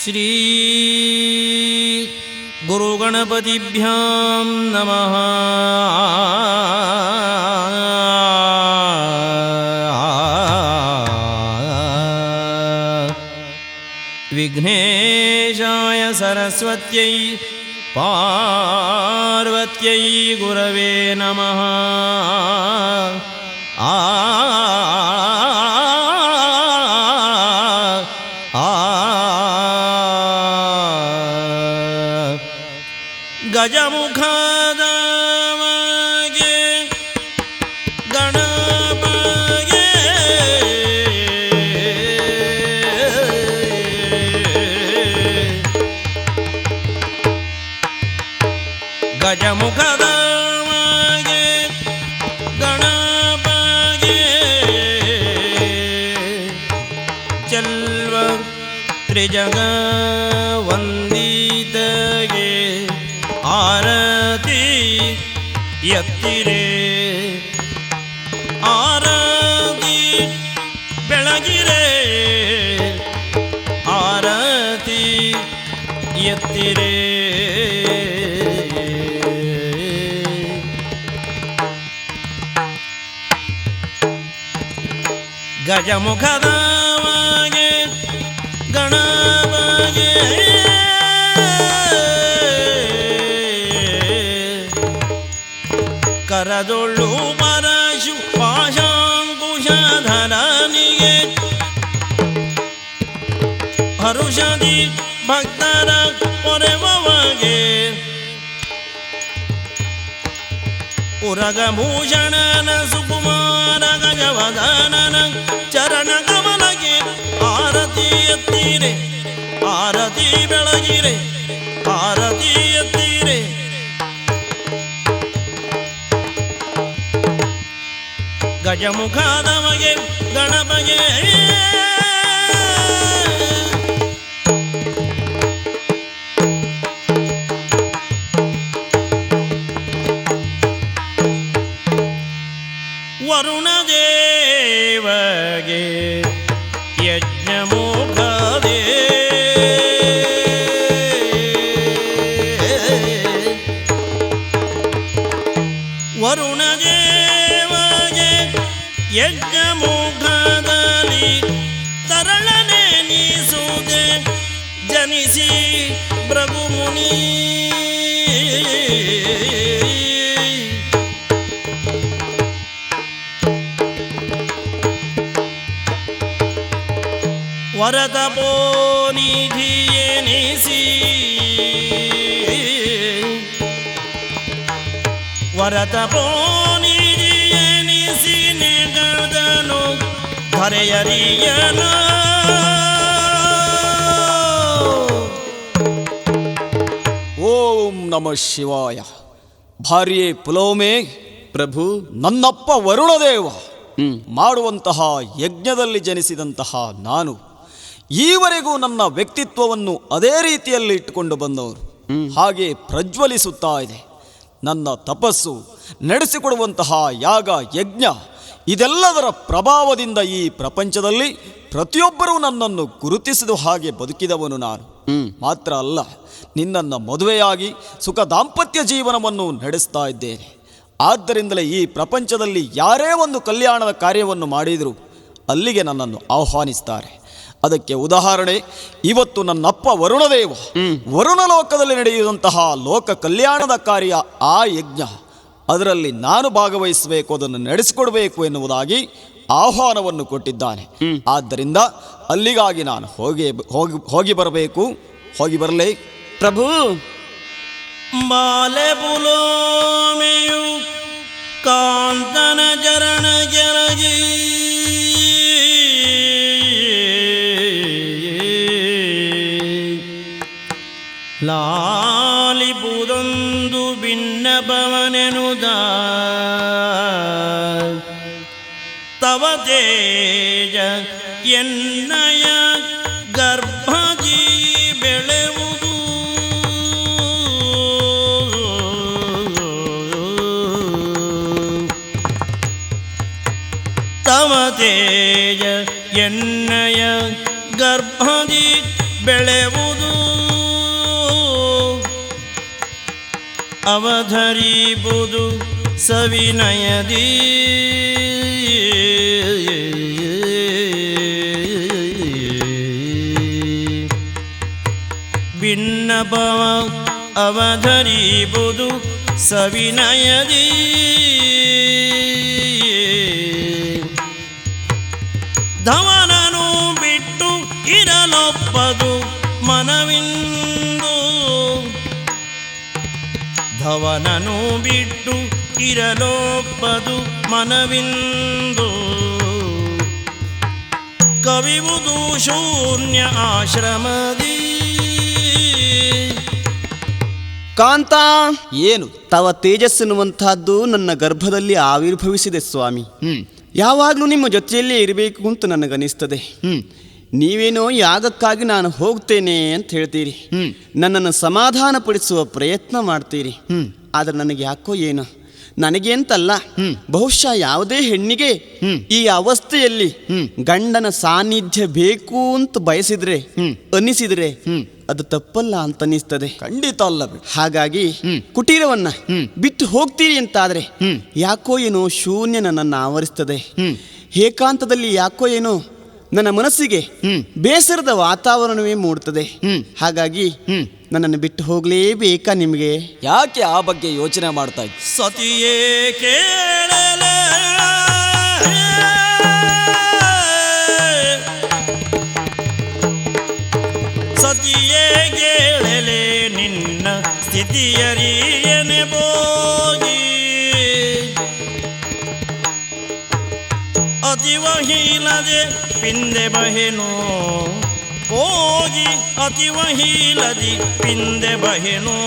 ಶ್ರೀ ಗುರುಗಣಪತಿಭ್ಯಾಂ ನಮಃ. ವಿಘ್ನೇಶಾಯ ಸರಸ್ವತ್ಯೈ ಪಾರ್ವತ್ಯೈ ಗುರವೇ ನಮಃ. ಗಜಮುಖದ ಮಗೆ ಗಣಪಗೆ ಗಜಮುಖದ ಮಗೆ ಗಣಪಗೆ ಚೆಲ್ವ ತ್ರಿಜಗ ವಂದಿತಗೆ ಆರತಿ ಎತ್ತಿರೆ, ಆರತಿ ಬೆಳಗಿರೆ, ಆರತಿ ಎತ್ತಿರೆ. ಗಜಮುಖದ ಮಗೆ ಗಣಪಗೆ ಕರದೊಳ್ಳು ಪರಶು ಪಾಶಾಂಕುಶಧರನಿಗೆ ಹರುಷದಿ ಭಕ್ತರ ಪೊರೆವಗೆ ಉರಗಭೂಷಣನ ಸುಕುಮಾರ ಗಜವದನನ ಚರಣ ಕಮಲಗೆ ಆರತಿ ಎತ್ತಿರೆ, ಆರತಿ ಬೆಳಗಿರೆ, ಆರತಿ ಎತ್ತಿರೆ. ಗಜಮುಖದ ಮಗೆ ಗಣಪಗೆ ವರುಣ ದೇವಗೆ ಯಜ್ಞಮುಖದೇ ವರುಣ ಯಜ್ಞಮುಖದಲ್ಲಿ ತರಳನೆ ನೀಸುದೆ ಜನಿಸಿ ಭೃಗುಮುನಿ. ವರತಪೋನಿಧಿಯೆನಿಸಿ ವರತಪೋನಿಧಿಯೆನಿಸಿ ನೆಗದನು ಧರೆಯರಿಯನು. ಓಂ ನಮಃ ಶಿವಾಯ. ಭಾರ್ಯೆ ಪುಲೋಮೆ ಪ್ರಭು, ನನ್ನಪ್ಪ ವರುಣದೇವ ಮಾಡುವಂತಹ ಯಜ್ಞದಲ್ಲಿ ಜನಿಸಿದಂತಹ ನಾನು ಈವರೆಗೂ ನನ್ನ ವ್ಯಕ್ತಿತ್ವವನ್ನು ಅದೇ ರೀತಿಯಲ್ಲಿ ಇಟ್ಟುಕೊಂಡು ಬಂದವರು ಹಾಗೆ ಪ್ರಜ್ವಲಿಸುತ್ತಾ ಇದೆ. ನನ್ನ ತಪಸ್ಸು, ನಡೆಸಿಕೊಡುವಂತಹ ಯಾಗ ಯಜ್ಞ ಇದೆಲ್ಲದರ ಪ್ರಭಾವದಿಂದ ಈ ಪ್ರಪಂಚದಲ್ಲಿ ಪ್ರತಿಯೊಬ್ಬರೂ ನನ್ನನ್ನು ಗುರುತಿಸಿದ ಹಾಗೆ ಬದುಕಿದವನು ನಾನು. ಮಾತ್ರ ಅಲ್ಲ, ನಿನ್ನನ್ನು ಮದುವೆಯಾಗಿ ಸುಖ ದಾಂಪತ್ಯ ಜೀವನವನ್ನು ನಡೆಸ್ತಾ ಇದ್ದೇನೆ. ಆದ್ದರಿಂದಲೇ ಈ ಪ್ರಪಂಚದಲ್ಲಿ ಯಾರೇ ಒಂದು ಕಲ್ಯಾಣದ ಕಾರ್ಯವನ್ನು ಮಾಡಿದರೂ ಅಲ್ಲಿಗೆ ನನ್ನನ್ನು ಆಹ್ವಾನಿಸ್ತಾರೆ. ಅದಕ್ಕೆ ಉದಾಹರಣೆ ಇವತ್ತು ನನ್ನಪ್ಪ ವರುಣದೇವ ವರುಣಲೋಕದಲ್ಲಿ ನಡೆಯುವಂತಹ ಲೋಕ ಕಲ್ಯಾಣದ ಕಾರ್ಯ, ಆ ಯಜ್ಞ, ಅದರಲ್ಲಿ ನಾನು ಭಾಗವಹಿಸಬೇಕು, ಅದನ್ನು ನಡೆಸಿಕೊಡಬೇಕು ಎನ್ನುವುದಾಗಿ ಆಹ್ವಾನವನ್ನು ಕೊಟ್ಟಿದ್ದಾನೆ. ಆದ್ದರಿಂದ ಅಲ್ಲಿಗಾಗಿ ನಾನು ಹೋಗಿ ಬರಬೇಕು. ಹೋಗಿ ಬರಲೇ ಪ್ರಭು. ಮಾಲೆ ಪುಲೋಮೆಯು ಕಾಂತನ ಚರಣ ಜರಗಿ ಲಾಲಿಪುದೊಂದು ಭಿನ್ನಪವನೆನುದ ತವ ತೇಜ ಎನ್ನಯ ಗರ್ಭಜಿ ಬೆಳೆವುದು. ತವ ತೇಜ ಎನ್ನಯ ಗರ್ಭದಿ ಬೆಳೆವುದು ಅವಧರಿಬುದು ಸವಿನಯದಿ ಭಿನ್ನಭವ ಅವಧರಿಬುದು ಸವಿನಯದಿ ಧವನನು ಬಿಟ್ಟು ಇರಲೊಪ್ಪದು ಮನವಿಂದು ಧವನನು ಬಿಟ್ಟು ಇರಲೊಪ್ಪದು ಮನವಿಂದು ಕವಿವುದು ಶೂನ್ಯ ಆಶ್ರಮದಿ ಕಾಂತ, ಏನು? ತವ ತೇಜಸ್ಸೆನ್ನುವಂತಹದ್ದು ನನ್ನ ಗರ್ಭದಲ್ಲಿ ಆವಿರ್ಭವಿಸಿದೆ ಸ್ವಾಮಿ. ಯಾವಾಗಲೂ ನಿಮ್ಮ ಜೊತೆಯಲ್ಲೇ ಇರಬೇಕು ಅಂತ ನನಗನಿಸ್ತದೆ. ನೀವೇನೋ ಯಾಗಕ್ಕಾಗಿ ನಾನು ಹೋಗ್ತೇನೆ ಅಂತ ಹೇಳ್ತೀರಿ, ನನ್ನನ್ನು ಸಮಾಧಾನಪಡಿಸುವ ಪ್ರಯತ್ನ ಮಾಡ್ತೀರಿ. ಆದರೆ ನನಗೆ ಯಾಕೋ ಏನು, ನನಗೆ ಅಂತಲ್ಲ, ಬಹುಶಃ ಯಾವುದೇ ಹೆಣ್ಣಿಗೆ ಈ ಅವಸ್ಥೆಯಲ್ಲಿ ಗಂಡನ ಸಾನ್ನಿಧ್ಯ ಬೇಕು ಅಂತ ಬಯಸಿದ್ರೆ ಅನ್ನಿಸಿದ್ರೆ ಅದು ತಪ್ಪಲ್ಲ ಅಂತ ಅನಿಸ್ತದೆ. ಖಂಡಿತ ಅಲ್ಲ. ಹಾಗಾಗಿ ಕುಟೀರವನ್ನ ಬಿಟ್ಟು ಹೋಗ್ತೀರಿ ಅಂತಾದ್ರೆ ಯಾಕೋ ಏನೋ ಶೂನ್ಯ ನನ್ನನ್ನು ಆವರಿಸ್ತದೆ. ಏಕಾಂತದಲ್ಲಿ ಯಾಕೋ ಏನೋ ನನ್ನ ಮನಸ್ಸಿಗೆ ಬೇಸರದ ವಾತಾವರಣವೇ ಮೂಡುತ್ತದೆ. ಹಾಗಾಗಿ ನನ್ನನ್ನು ಬಿಟ್ಟು ಹೋಗಲೇಬೇಕಾ ನಿಮಗೆ? ಯಾಕೆ ಆ ಬಗ್ಗೆ ಯೋಚನೆ ಮಾಡ್ತಾ ಇದ್ದೆ? ಸತಿಯೇ ಕೇಳಲೆ ಸತಿಯೇ ಕೇಳಲೆ ನಿನ್ನ ಸ್ಥಿತಿಯರಿಯನೆ ಬೋಗಿ ಅತಿವಹೀಲದೆ ಪಿಂದೆ ಬಹೆನೋ ಹೋಗಿ ಅತಿವಹೀಲದಿ ಪಿಂದೆ ಬಹೆನೋ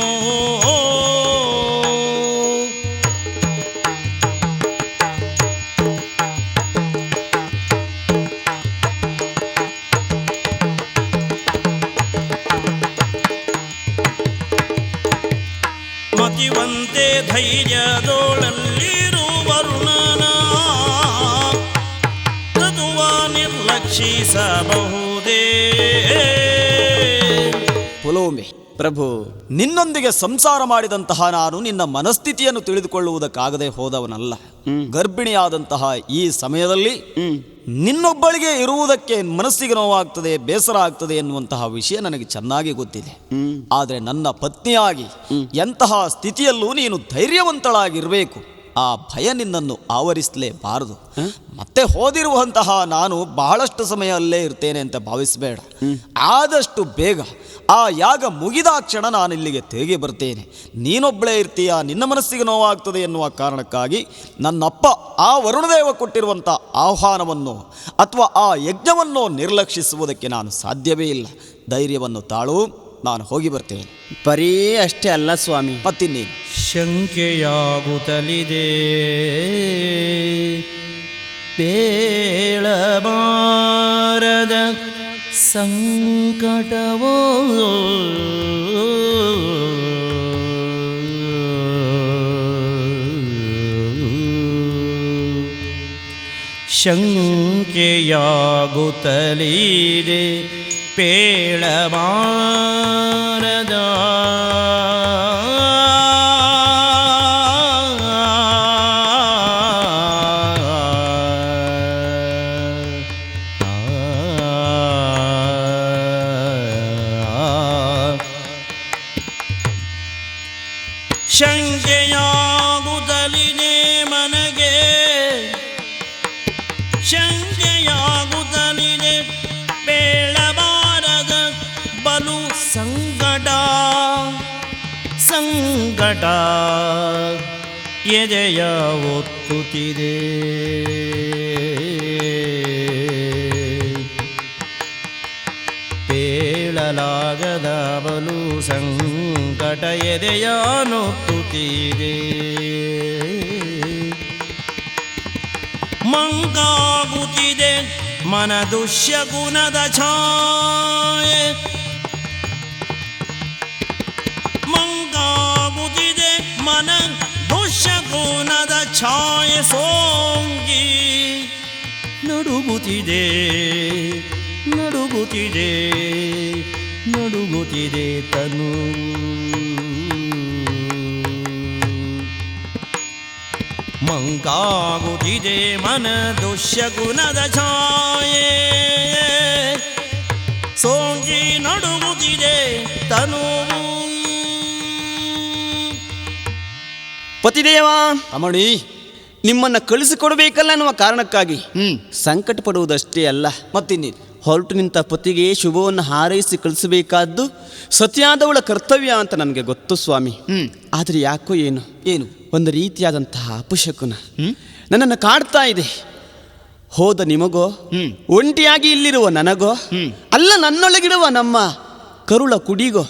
ಮತಿವಂತೆ ಧೈರ್ಯದೋಳಲ್ಲಿರು ವರುಣನ ತದುವ ನಿರ್ಲಕ್ಷಿಸಬಹುದೇ? ಪುಲೋಮೆ, ಪ್ರಭು, ನಿನ್ನೊಂದಿಗೆ ಸಂಸಾರ ಮಾಡಿದಂತಹ ನಾನು ನಿನ್ನ ಮನಸ್ಥಿತಿಯನ್ನು ತಿಳಿದುಕೊಳ್ಳುವುದಕ್ಕಾಗದೆ ಹೋದವನಲ್ಲ. ಗರ್ಭಿಣಿಯಾದಂತಹ ಈ ಸಮಯದಲ್ಲಿ ನಿನ್ನೊಬ್ಬಳಿಗೆ ಇರುವುದಕ್ಕೆ ಮನಸ್ಸಿಗೆ ನೋವಾಗ್ತದೆ, ಬೇಸರ ಆಗ್ತದೆ ಎನ್ನುವಂತಹ ವಿಷಯ ನನಗೆ ಚೆನ್ನಾಗಿ ಗೊತ್ತಿದೆ. ಆದರೆ ನನ್ನ ಪತ್ನಿಯಾಗಿ ಎಂತಹ ಸ್ಥಿತಿಯಲ್ಲೂ ನೀನು ಧೈರ್ಯವಂತಳಾಗಿರಬೇಕು. ಆ ಭಯ ನಿನ್ನನ್ನು ಆವರಿಸಲೇಬಾರದು. ಮತ್ತೆ ಹೋದಿರುವಂತಹ ನಾನು ಬಹಳಷ್ಟು ಸಮಯ ಅಲ್ಲೇ ಇರ್ತೇನೆ ಅಂತ ಭಾವಿಸಬೇಡ. ಆದಷ್ಟು ಬೇಗ ಆ ಯಾಗ ಮುಗಿದ ಕ್ಷಣ ನಾನು ಇಲ್ಲಿಗೆ ತಿರುಗಿ ಬರ್ತೇನೆ. ನೀನೊಬ್ಬಳೇ ಇರ್ತೀಯ, ನಿನ್ನ ಮನಸ್ಸಿಗೆ ನೋವಾಗ್ತದೆ ಎನ್ನುವ ಕಾರಣಕ್ಕಾಗಿ ನನ್ನಪ್ಪ ಆ ವರುಣದೇವ ಕೊಟ್ಟಿರುವಂಥ ಆಹ್ವಾನವನ್ನು ಅಥವಾ ಆ ಯಜ್ಞವನ್ನು ನಿರ್ಲಕ್ಷಿಸುವುದಕ್ಕೆ ನಾನು ಸಾಧ್ಯವೇ ಇಲ್ಲ. ಧೈರ್ಯವನ್ನು ತಾಳು, ನಾನು ಹೋಗಿ ಬರ್ತೇನೆ. ಬರೀ ಅಷ್ಟೇ ಅಲ್ಲ ಸ್ವಾಮಿ, ಮತ್ತಿನ್ನೇನು? ಶಂಕೆಯಾಗುತ್ತಲಿದೆ ಬೇಳಬಾರದ ಸಂಕಟವೋ ಶಂಕೆಯಾಗುತ್ತಲಿದೆ ಬೇಳಬಾರದ ಶಂಕೆಯಾಗುತ್ತಲಿದೆ ಮನಗೆ, ಶಂಕೆಯಾಗುತ್ತಲಿದೆ ಬೇಳಬಾರದ ಬಲು ಸಂಕಟ ಸಂಕಟ ಎದೆಯ ಒತ್ತುತ್ತಿದೆ. ಬೇಳಲಾಗದ ಬಲು ಸಂಕಟ ಎದೆಯ ನೊತ್ತುತ್ತಿದೆ. ಮಂಗಾಗುತ್ತಿದೆ ಮನ ದುಷ್ಯಗುಣದ ಛಾಯೆ, ಮಂಗಾಗುತ್ತಿದೆ ಮನ ದುಷ್ಯಗುಣದ ಛಾಯೆ ಸೋಂಗಿ ನಡುಗುತ್ತಿದೆ ನಡುಗುತ್ತಿದೆ ನಡುಗುತ್ತಿದೆ ತನು. ಮಂಕಾಗುತ್ತಿದೆ ಮನ ದುಶ್ಯಗುಣದ ಛಾಯೆ, ಸೋಂಗಿ ನಡುಗುತ್ತಿದೆ ತನು. ಪತಿದೇವ ರಮಣಿ, ನಿಮ್ಮನ್ನ ಕಳಿಸಿಕೊಡ್ಬೇಕಲ್ಲ ಅನ್ನುವ ಕಾರಣಕ್ಕಾಗಿ ಸಂಕಟ ಪಡುವುದಷ್ಟೇ ಅಲ್ಲ, ಮತ್ತಿನ್ನೇನು? ಹೊರಟು ನಿಂತ ಪತಿಗೆ ಶುಭವನ್ನು ಹಾರೈಸಿ ಕಳಿಸಬೇಕಾದ್ದು ಸತಿಯಾದವಳ ಕರ್ತವ್ಯ ಅಂತ ನನಗೆ ಗೊತ್ತು ಸ್ವಾಮಿ. ಆದರೆ ಯಾಕೋ ಏನು ಒಂದು ರೀತಿಯಾದಂತಹ ಅಪಶಕುನ ನನ್ನನ್ನು ಕಾಡ್ತಾ ಇದೆ. ಹೋದ ನಿಮಗೋ, ಒಂಟಿಯಾಗಿ ಇಲ್ಲಿರುವ ನನಗೋ, ಅಲ್ಲ ನನ್ನೊಳಗಿರುವ ನಮ್ಮ ಕರುಳ ಕುಡಿಗೋ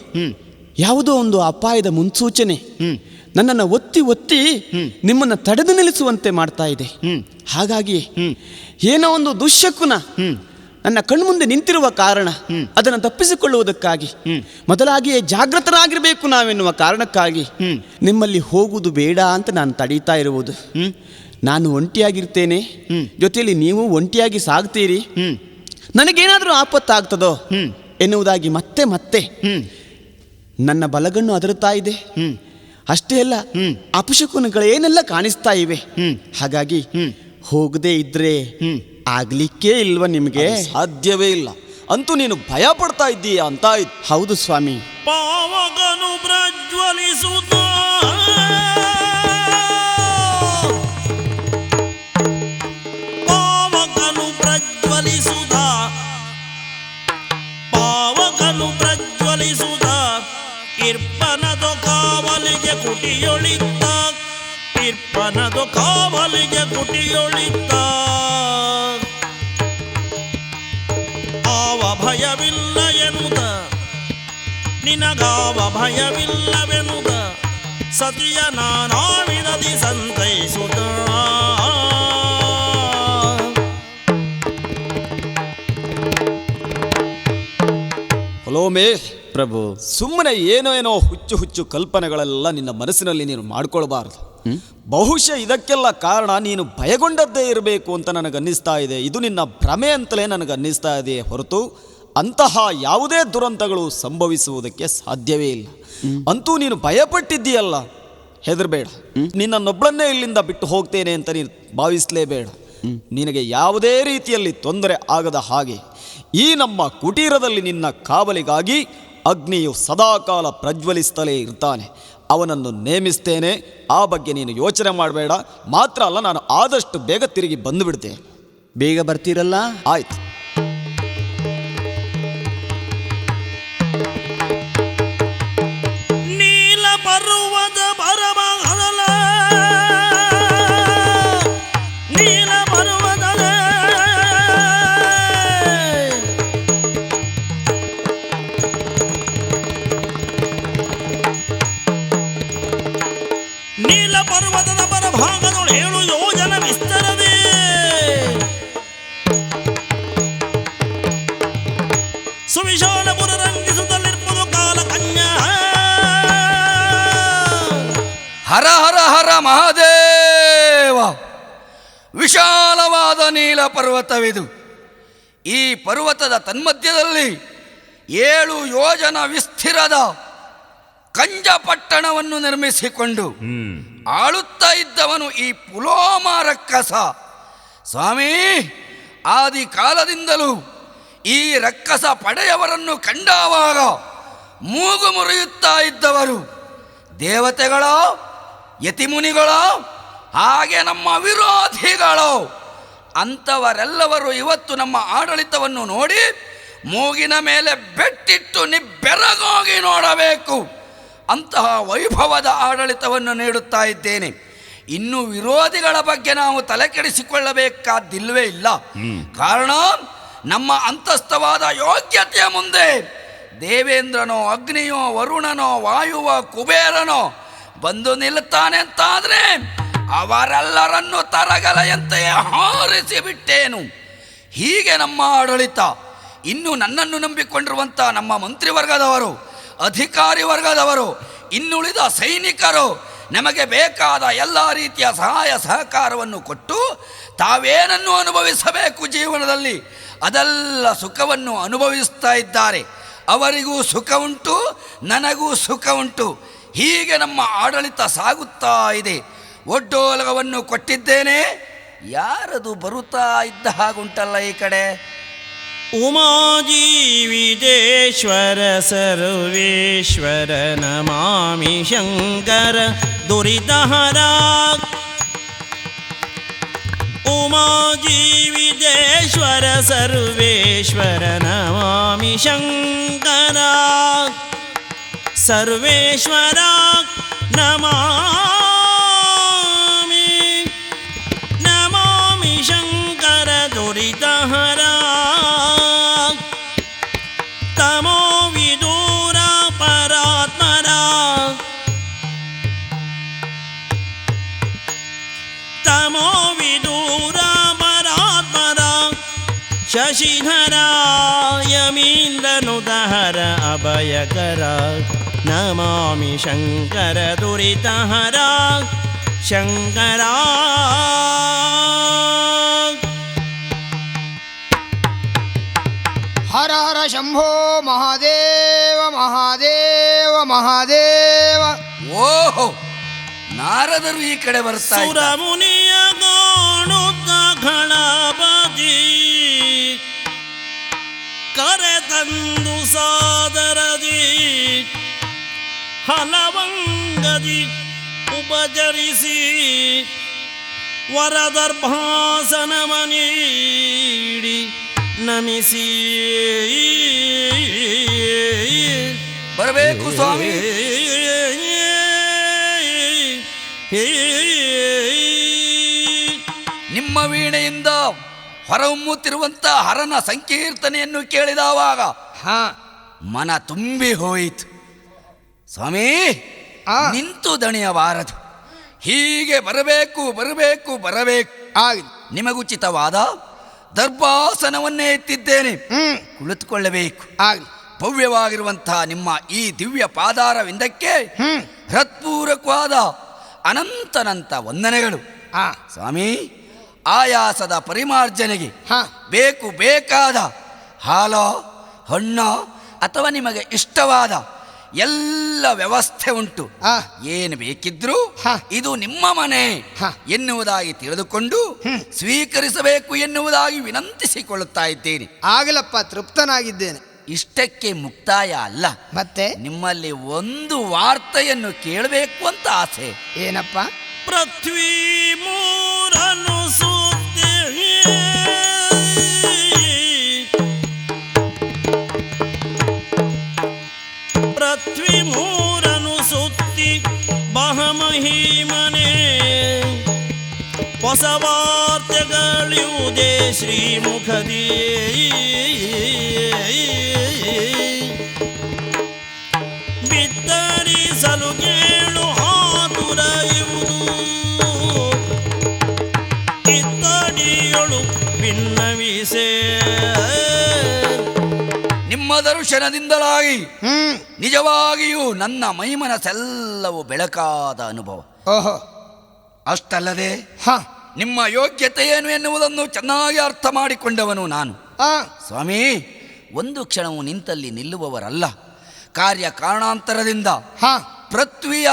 ಯಾವುದೋ ಒಂದು ಅಪಾಯದ ಮುನ್ಸೂಚನೆ ನನ್ನನ್ನು ಒತ್ತಿ ಒತ್ತಿ ನಿಮ್ಮನ್ನು ತಡೆದು ನಿಲ್ಲಿಸುವಂತೆ ಮಾಡ್ತಾ ಇದೆ. ಹಾಗಾಗಿ ಏನೋ ಒಂದು ದುಶ್ಶಕುನ ನನ್ನ ಕಣ್ಮುಂದೆ ನಿಂತಿರುವ ಕಾರಣ ಅದನ್ನು ತಪ್ಪಿಸಿಕೊಳ್ಳುವುದಕ್ಕಾಗಿ ಮೊದಲಾಗಿಯೇ ಜಾಗೃತರಾಗಿರಬೇಕು ನಾವೆನ್ನುವ ಕಾರಣಕ್ಕಾಗಿ ನಿಮ್ಮಲ್ಲಿ ಹೋಗುವುದು ಬೇಡ ಅಂತ ನಾನು ತಡೀತಾ ಇರುವುದು. ನಾನು ಒಂಟಿಯಾಗಿರ್ತೇನೆ, ಜೊತೆಯಲ್ಲಿ ನೀವು ಒಂಟಿಯಾಗಿ ಸಾಗ್ತೀರಿ, ನನಗೇನಾದರೂ ಆಪತ್ತಾಗ್ತದೋ ಎನ್ನುವುದಾಗಿ ಮತ್ತೆ ಮತ್ತೆ ನನ್ನ ಬಲಗಣ್ಣು ಅದರುತ್ತಾ ಇದೆ. ಅಷ್ಟೇ ಅಲ್ಲ, ಅಪಶಕುನಗಳೇನೆಲ್ಲ ಕಾಣಿಸ್ತಾ ಇವೆ. ಹಾಗಾಗಿ ಹೋಗದೇ ಇದ್ರೆ ಆಗ್ಲಿಕ್ಕೇ ಇಲ್ವಾ ನಿಮಗೆ? ಸಾಧ್ಯವೇ ಇಲ್ಲ. ಅಂತೂ ನೀನು ಭಯ ಪಡ್ತಾ ಇದ್ದೀಯ ಅಂತ ಆಯ್ತು. ಹೌದು ಸ್ವಾಮಿ. ಪಾವಕನು ಪ್ರಜ್ವಲಿಸುತ್ತ ಪಾವಕನು ಪ್ರಜ್ವಲಿಸುತ್ತ ಪಾವಕನು ಪ್ರಜ್ವಲಿಸುತ್ತ ಇರ್ಪನದು ಕಾವಲಿಗೆ ಕುಟಿಯೊಳಿತ್ತ ಇರ್ಪನದು ಕಾವಲಿಗೆ ಕುಟಿಯೊಳಿತ್ತ ಆವ ಭಯವಿಲ್ಲ ಎನ್ನುತ್ತ ನಿನಗಾವ ಭಯವಿಲ್ಲವೆನ್ನುತ್ತ ಸತಿಯ ನಾನಾವಿಧದಿ ಸಂತೈಸುತ್ತ ಹೊಲೋಮೇ ಪ್ರಭು, ಸುಮ್ಮನೆ ಏನೋ ಹುಚ್ಚು ಹುಚ್ಚು ಕಲ್ಪನೆಗಳೆಲ್ಲ ನಿನ್ನ ಮನಸ್ಸಿನಲ್ಲಿ ನೀನು ಮಾಡ್ಕೊಳ್ಬಾರದು. ಬಹುಶಃ ಇದಕ್ಕೆಲ್ಲ ಕಾರಣ ನೀನು ಭಯಗೊಂಡದ್ದೇ ಇರಬೇಕು ಅಂತ ನನಗನ್ನಿಸ್ತಾ ಇದೆ. ಇದು ನಿನ್ನ ಭ್ರಮೆ ಅಂತಲೇ ನನಗನ್ನಿಸ್ತಾ ಇದೆ ಹೊರತು ಅಂತಹ ಯಾವುದೇ ದುರಂತಗಳು ಸಂಭವಿಸುವುದಕ್ಕೆ ಸಾಧ್ಯವೇ ಇಲ್ಲ. ಅಂತೂ ನೀನು ಭಯಪಟ್ಟಿದ್ದೀಯಲ್ಲ, ಹೆದರಬೇಡ. ನಿನ್ನನ್ನೊಬ್ಬಳನ್ನೇ ಇಲ್ಲಿಂದ ಬಿಟ್ಟು ಹೋಗ್ತೇನೆ ಅಂತ ನೀನು ಭಾವಿಸಲೇಬೇಡ. ನಿನಗೆ ಯಾವುದೇ ರೀತಿಯಲ್ಲಿ ತೊಂದರೆ ಆಗದ ಹಾಗೆ ಈ ನಮ್ಮ ಕುಟೀರದಲ್ಲಿ ನಿನ್ನ ಕಾವಲಿಗಾಗಿ ಅಗ್ನಿಯು ಸದಾಕಾಲ ಪ್ರಜ್ವಲಿಸ್ತಲೇ ಇರ್ತಾನೆ. ಅವನನ್ನು ನೇಮಿಸ್ತೇನೆ, ಆ ಬಗ್ಗೆ ನೀನು ಯೋಚನೆ ಮಾಡಬೇಡ. ಮಾತ್ರ ಅಲ್ಲ, ನಾನು ಆದಷ್ಟು ಬೇಗ ತಿರುಗಿ ಬಂದು ಬಿಡ್ತೇನೆ. ಬೇಗ ಬರ್ತೀರಲ್ಲ? ಆಯ್ತು. ನೀಲ ಪರ್ವತ ಪರಮಹಲ ನೀಲ ಪರ್ವತದ ನೀಲ ಪರ್ವತದ ಪರಭಾಗದೊಳು 7 ಯೋಜನ ವಿಸ್ತರದೆ ಸುವಿಶಾಲಪುರ ರಂಗಿಸುತ್ತಲಿರ್ಪದು ಕಾಲ ಕನ್ಯಾ. ಹರ ಹರ ಹರ ಮಹಾದೇವ. ವಿಶಾಲವಾದ ನೀಲ ಪರ್ವತವಿದು. ಈ ಪರ್ವತದ ತನ್ಮಧ್ಯದಲ್ಲಿ 7 ಯೋಜನ ವಿಸ್ತೀರದ ಕಂಜ ಪಟ್ಟಣವನ್ನು ನಿರ್ಮಿಸಿಕೊಂಡು ಆಳುತ್ತಾ ಇದ್ದವನು ಈ ಪುಲೋಮ ರಕ್ಕಸ. ಸ್ವಾಮಿ, ಆದಿ ಕಾಲದಿಂದಲೂ ಈ ರಕ್ಕಸ ಪಡೆಯವರನ್ನು ಕಂಡಾವಾಗ ಮೂಗು ಮುರಿಯುತ್ತಾ ಇದ್ದವರು ದೇವತೆಗಳೋ, ಯತಿಮುನಿಗಳೋ, ಹಾಗೆ ನಮ್ಮ ವಿರೋಧಿಗಳು. ಅಂಥವರೆಲ್ಲವರು ಇವತ್ತು ನಮ್ಮ ಆಡಳಿತವನ್ನು ನೋಡಿ ಮೂಗಿನ ಮೇಲೆ ಬೆಟ್ಟಿಟ್ಟು ನಿಬ್ಬೆರಗಾಗಿ ನೋಡಬೇಕು. ಅಂತಹ ವೈಭವದ ಆಡಳಿತವನ್ನು ನೀಡುತ್ತಾ ಇದ್ದೇನೆ. ಇನ್ನು ವಿರೋಧಿಗಳ ಬಗ್ಗೆ ನಾವು ತಲೆ ಕೆಡಿಸಿಕೊಳ್ಳಬೇಕಾದಿಲ್ವೇ ಇಲ್ಲ. ಕಾರಣ ನಮ್ಮ ಅಂತಸ್ಥವಾದ ಯೋಗ್ಯತೆಯ ಮುಂದೆ ದೇವೇಂದ್ರನೋ, ಅಗ್ನಿಯೋ, ವರುಣನೋ, ವಾಯುವ, ಕುಬೇರನೋ ಬಂದು ನಿಲ್ಲುತ್ತಾನೆ ಅಂತಾದರೆ ಅವರೆಲ್ಲರನ್ನು ತರಗಲೆಯಂತೆಯೇ ಹಾರಿಸಿಬಿಟ್ಟೇನು. ಹೀಗೆ ನಮ್ಮ ಆಡಳಿತ. ಇನ್ನು ನನ್ನನ್ನು ನಂಬಿಕೊಂಡಿರುವಂಥ ನಮ್ಮ ಮಂತ್ರಿವರ್ಗದವರು, ಅಧಿಕಾರಿ ವರ್ಗದವರು, ಇನ್ನುಳಿದ ಸೈನಿಕರು ನಮಗೆ ಬೇಕಾದ ಎಲ್ಲ ರೀತಿಯ ಸಹಾಯ ಸಹಕಾರವನ್ನು ಕೊಟ್ಟು ತಾವೇನನ್ನು ಅನುಭವಿಸಬೇಕು ಜೀವನದಲ್ಲಿ ಅದೆಲ್ಲ ಸುಖವನ್ನು ಅನುಭವಿಸ್ತಾ ಇದ್ದಾರೆ. ಅವರಿಗೂ ಸುಖ ಉಂಟು, ನನಗೂ ಸುಖ ಉಂಟು. ಹೀಗೆ ನಮ್ಮ ಆಡಳಿತ ಸಾಗುತ್ತಾ ಇದೆ. ಒಡ್ಡೋಲಗವನ್ನು ಕೊಟ್ಟಿದ್ದೇನೆ, ಯಾರದು ಬರುತ್ತಾ ಇದ್ದ ಹಾಗುಂಟಲ್ಲ ಈ ಕಡೆ. ಉಮಾಜೀವಿದೇಶ್ವರ ಸರ್ವೇಶ್ವರ ನಮಾಮಿ ಶಂಕರ ದುರಿತಹರ. ಉಮಾಜೀವಿದೇಶ್ವರ ಸರ್ವೇಶ್ವರ ನಮಾಮಿ ಶಂಕರ. ಸರ್ವೇಶ್ವರ ನಮಾಮಿ ನಮಾಮಿ ಶಂಕರ ದುರಿತಹರ. ತಮೋ ವಿದೂರ ಪರಾತ್ಮರ. ತಮೋ ವಿದೂರ ಪರಾತ್ಮರ. ಶಶಿಧರ ಯಮೀಂದ್ರನುದಹರ ಅಭಯಕರ. ನಮಾಮಿ ಶಂಕರ ದುರಿತಹರ ಶಂಕರ. ಹರ ಹರ ಶಂಭೋ ಮಹಾದೇವ ಮಹಾದೇವ ಮಹಾದೇವ. ಓಹೋ, ನಾರದರು ಈ ಕಡೆ ಬರ್ತಾ ಇದ್ದಾರೆ. ಸುರಮುನಿಯ ಗಾಣುತ್ತ ಖಳಬದಿ ಕರೆ ತಂದು ಸಾದರದಿ ಹಲವಂಗದಿ ಉಪಚರಿಸಿ ವರದರ್ಭಾಸನಮನೀಡಿ ನಮಿಸಿ. ಬರಬೇಕು ಸ್ವಾಮಿ. ನಿಮ್ಮ ವೀಣೆಯಿಂದ ಹೊರಹೊಮ್ಮುತ್ತಿರುವಂಥ ಹರನ ಸಂಕೀರ್ತನೆಯನ್ನು ಕೇಳಿದವಾಗ ಮನ ತುಂಬಿ ಹೋಯಿತು. ಸ್ವಾಮಿ, ನಿಂತು ದಣಿಯಬಾರದು, ಹೀಗೆ ಬರಬೇಕು ಬರಬೇಕು ಬರಬೇಕು. ನಿಮಗುಚಿತವಾದ ದರ್ಭಾಸನವನ್ನೇ ಎತ್ತಿದ್ದೇನೆ, ಕುಳಿತುಕೊಳ್ಳಬೇಕು. ಭವ್ಯವಾಗಿರುವಂತಹ ನಿಮ್ಮ ಈ ದಿವ್ಯ ಪಾದಾರವಿಂದಕ್ಕೆ ಹೃತ್ಪೂರ್ವಕವಾದ ಅನಂತನಂತ ವಂದನೆಗಳು. ಸ್ವಾಮಿ, ಆಯಾಸದ ಪರಿಮಾರ್ಜನೆಗೆ ಬೇಕು ಬೇಕಾದ ಹಾಲೋ ಹಣ್ಣೋ ಅಥವಾ ನಿಮಗೆ ಇಷ್ಟವಾದ ಎಲ್ಲ ವ್ಯವಸ್ಥೆ ಉಂಟು. ಏನು ಬೇಕಿದ್ರೂ ಇದು ನಿಮ್ಮ ಮನೆ ಎನ್ನುವುದಾಗಿ ತಿಳಿದುಕೊಂಡು ಸ್ವೀಕರಿಸಬೇಕು ಎನ್ನುವುದಾಗಿ ವಿನಂತಿಸಿಕೊಳ್ಳುತ್ತಾ ಇದ್ದೇನೆ. ಆಗಲಪ್ಪ, ತೃಪ್ತನಾಗಿದ್ದೇನೆ. ಇಷ್ಟಕ್ಕೆ ಮುಕ್ತಾಯ ಅಲ್ಲ, ಮತ್ತೆ ನಿಮ್ಮಲ್ಲಿ ಒಂದು ವಾರ್ತೆಯನ್ನು ಕೇಳಬೇಕು ಅಂತ ಆಸೆ. ಏನಪ್ಪ? ಪೃಥ್ವಿ ಮೂರನು ಸುತ್ತಿ ಪೃಥ್ವಿ ಮೂರನು ಸುತ್ತಿ ಬಹಮಹಿಮನೆ ಹೊಸ ವಾರ್ತೆಗಳಿಯುವುದೇ ಶ್ರೀಮುಖದಿ. ಬಿತ್ತರಿಸಲು ಕೇಳು ಹಾತುರ ಇವುದು ಕಿತ್ತಡಿಯೊಳು ಭಿನ್ನವಿಸೆ. ನಿಮ್ಮ ದರ್ಶನದಿಂದಲಾಗಿ ನಿಜವಾಗಿಯೂ ನನ್ನ ಮೈಮನಸ್ಸೆಲ್ಲವೂ ಬೆಳಕಾದ ಅನುಭವ. ಓಹೋ, ಅಷ್ಟಲ್ಲದೆ ನಿಮ್ಮ ಯೋಗ್ಯತೆ ಏನು ಎನ್ನುವುದನ್ನು ಚೆನ್ನಾಗಿ ಅರ್ಥ ಮಾಡಿಕೊಂಡವನು ನಾನು. ಸ್ವಾಮಿ, ಒಂದು ಕ್ಷಣವು ನಿಂತಲ್ಲಿ ನಿಲ್ಲುವವರಲ್ಲ. ಕಾರ್ಯ ಕಾರಣಾಂತರದಿಂದ ಪೃಥ್ವಿಯ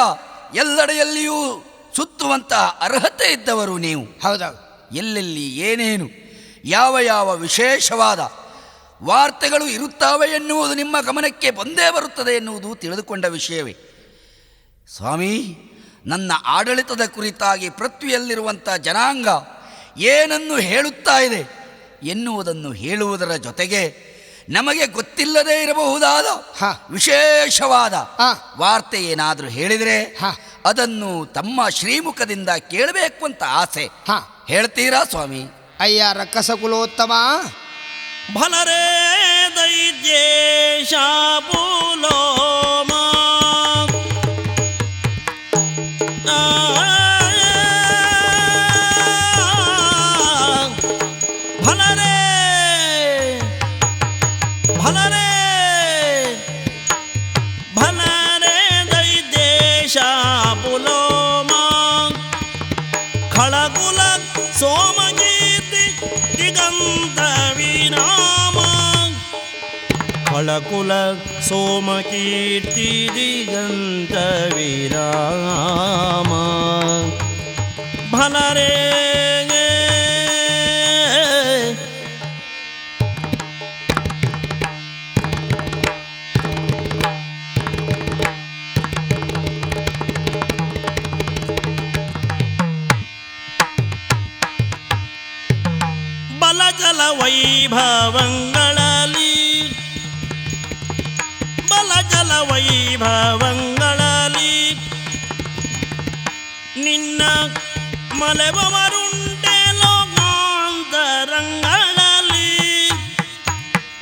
ಎಲ್ಲೆಡೆಯಲ್ಲಿಯೂ ಸುತ್ತುವಂತಹ ಅರ್ಹತೆ ಇದ್ದವರು ನೀವು. ಹೌದೌದು. ಎಲ್ಲೆಲ್ಲಿ ಏನೇನು ಯಾವ ಯಾವ ವಿಶೇಷವಾದ ವಾರ್ತೆಗಳು ಇರುತ್ತವೆ ಎನ್ನುವುದು ನಿಮ್ಮ ಗಮನಕ್ಕೆ ಬಂದೇ ಬರುತ್ತದೆ ಎನ್ನುವುದು ತಿಳಿದುಕೊಂಡ ವಿಷಯವೇ. ಸ್ವಾಮಿ, ನನ್ನ ಆಡಳಿತದ ಕುರಿತಾಗಿ ಪೃಥ್ವಿಯಲ್ಲಿರುವಂಥ ಜನಾಂಗ ಏನನ್ನು ಹೇಳುತ್ತಾ ಇದೆ ಎನ್ನುವುದನ್ನು ಹೇಳುವುದರ ಜೊತೆಗೆ ನಮಗೆ ಗೊತ್ತಿಲ್ಲದೇ ಇರಬಹುದಾದ ವಿಶೇಷವಾದ ವಾರ್ತೆ ಏನಾದರೂ ಹೇಳಿದರೆ ಅದನ್ನು ತಮ್ಮ ಶ್ರೀಮುಖದಿಂದ ಕೇಳಬೇಕು ಅಂತ ಆಸೆ. ಹೇಳ್ತೀರಾ ಸ್ವಾಮಿ? ಅಯ್ಯ ರಕ್ಕಸ ಕುಲೋತ್ತಮ, ಭಲರೇ ದೈತ್ಯೇಶ ಪುಲೋಮ ಭಲರೇ ಭಲರೇ ಭಲರೇ ದೈತ್ಯೇಶ ಪುಲೋಮ ಖಳಗುಲ ಸೋಮಗೀತಿ ದಿಗಂತ ವಿನಾಮ ಬಳಕುಲ ಸೋಮಕೀರ್ತಿ ದಿಗಂತ ವಿರಾಮ ಭಲರೇ ಬಲಜಲ ವೈಭವಂಗಳಲ್ಲಿ ಬಲಜಲ ವೈಭವಂಗಳಲ್ಲಿ ನಿನ್ನ ಮಲೆಬವರುಂಟೆ ಲೋಕಾಂತರಂಗಳಲ್ಲಿ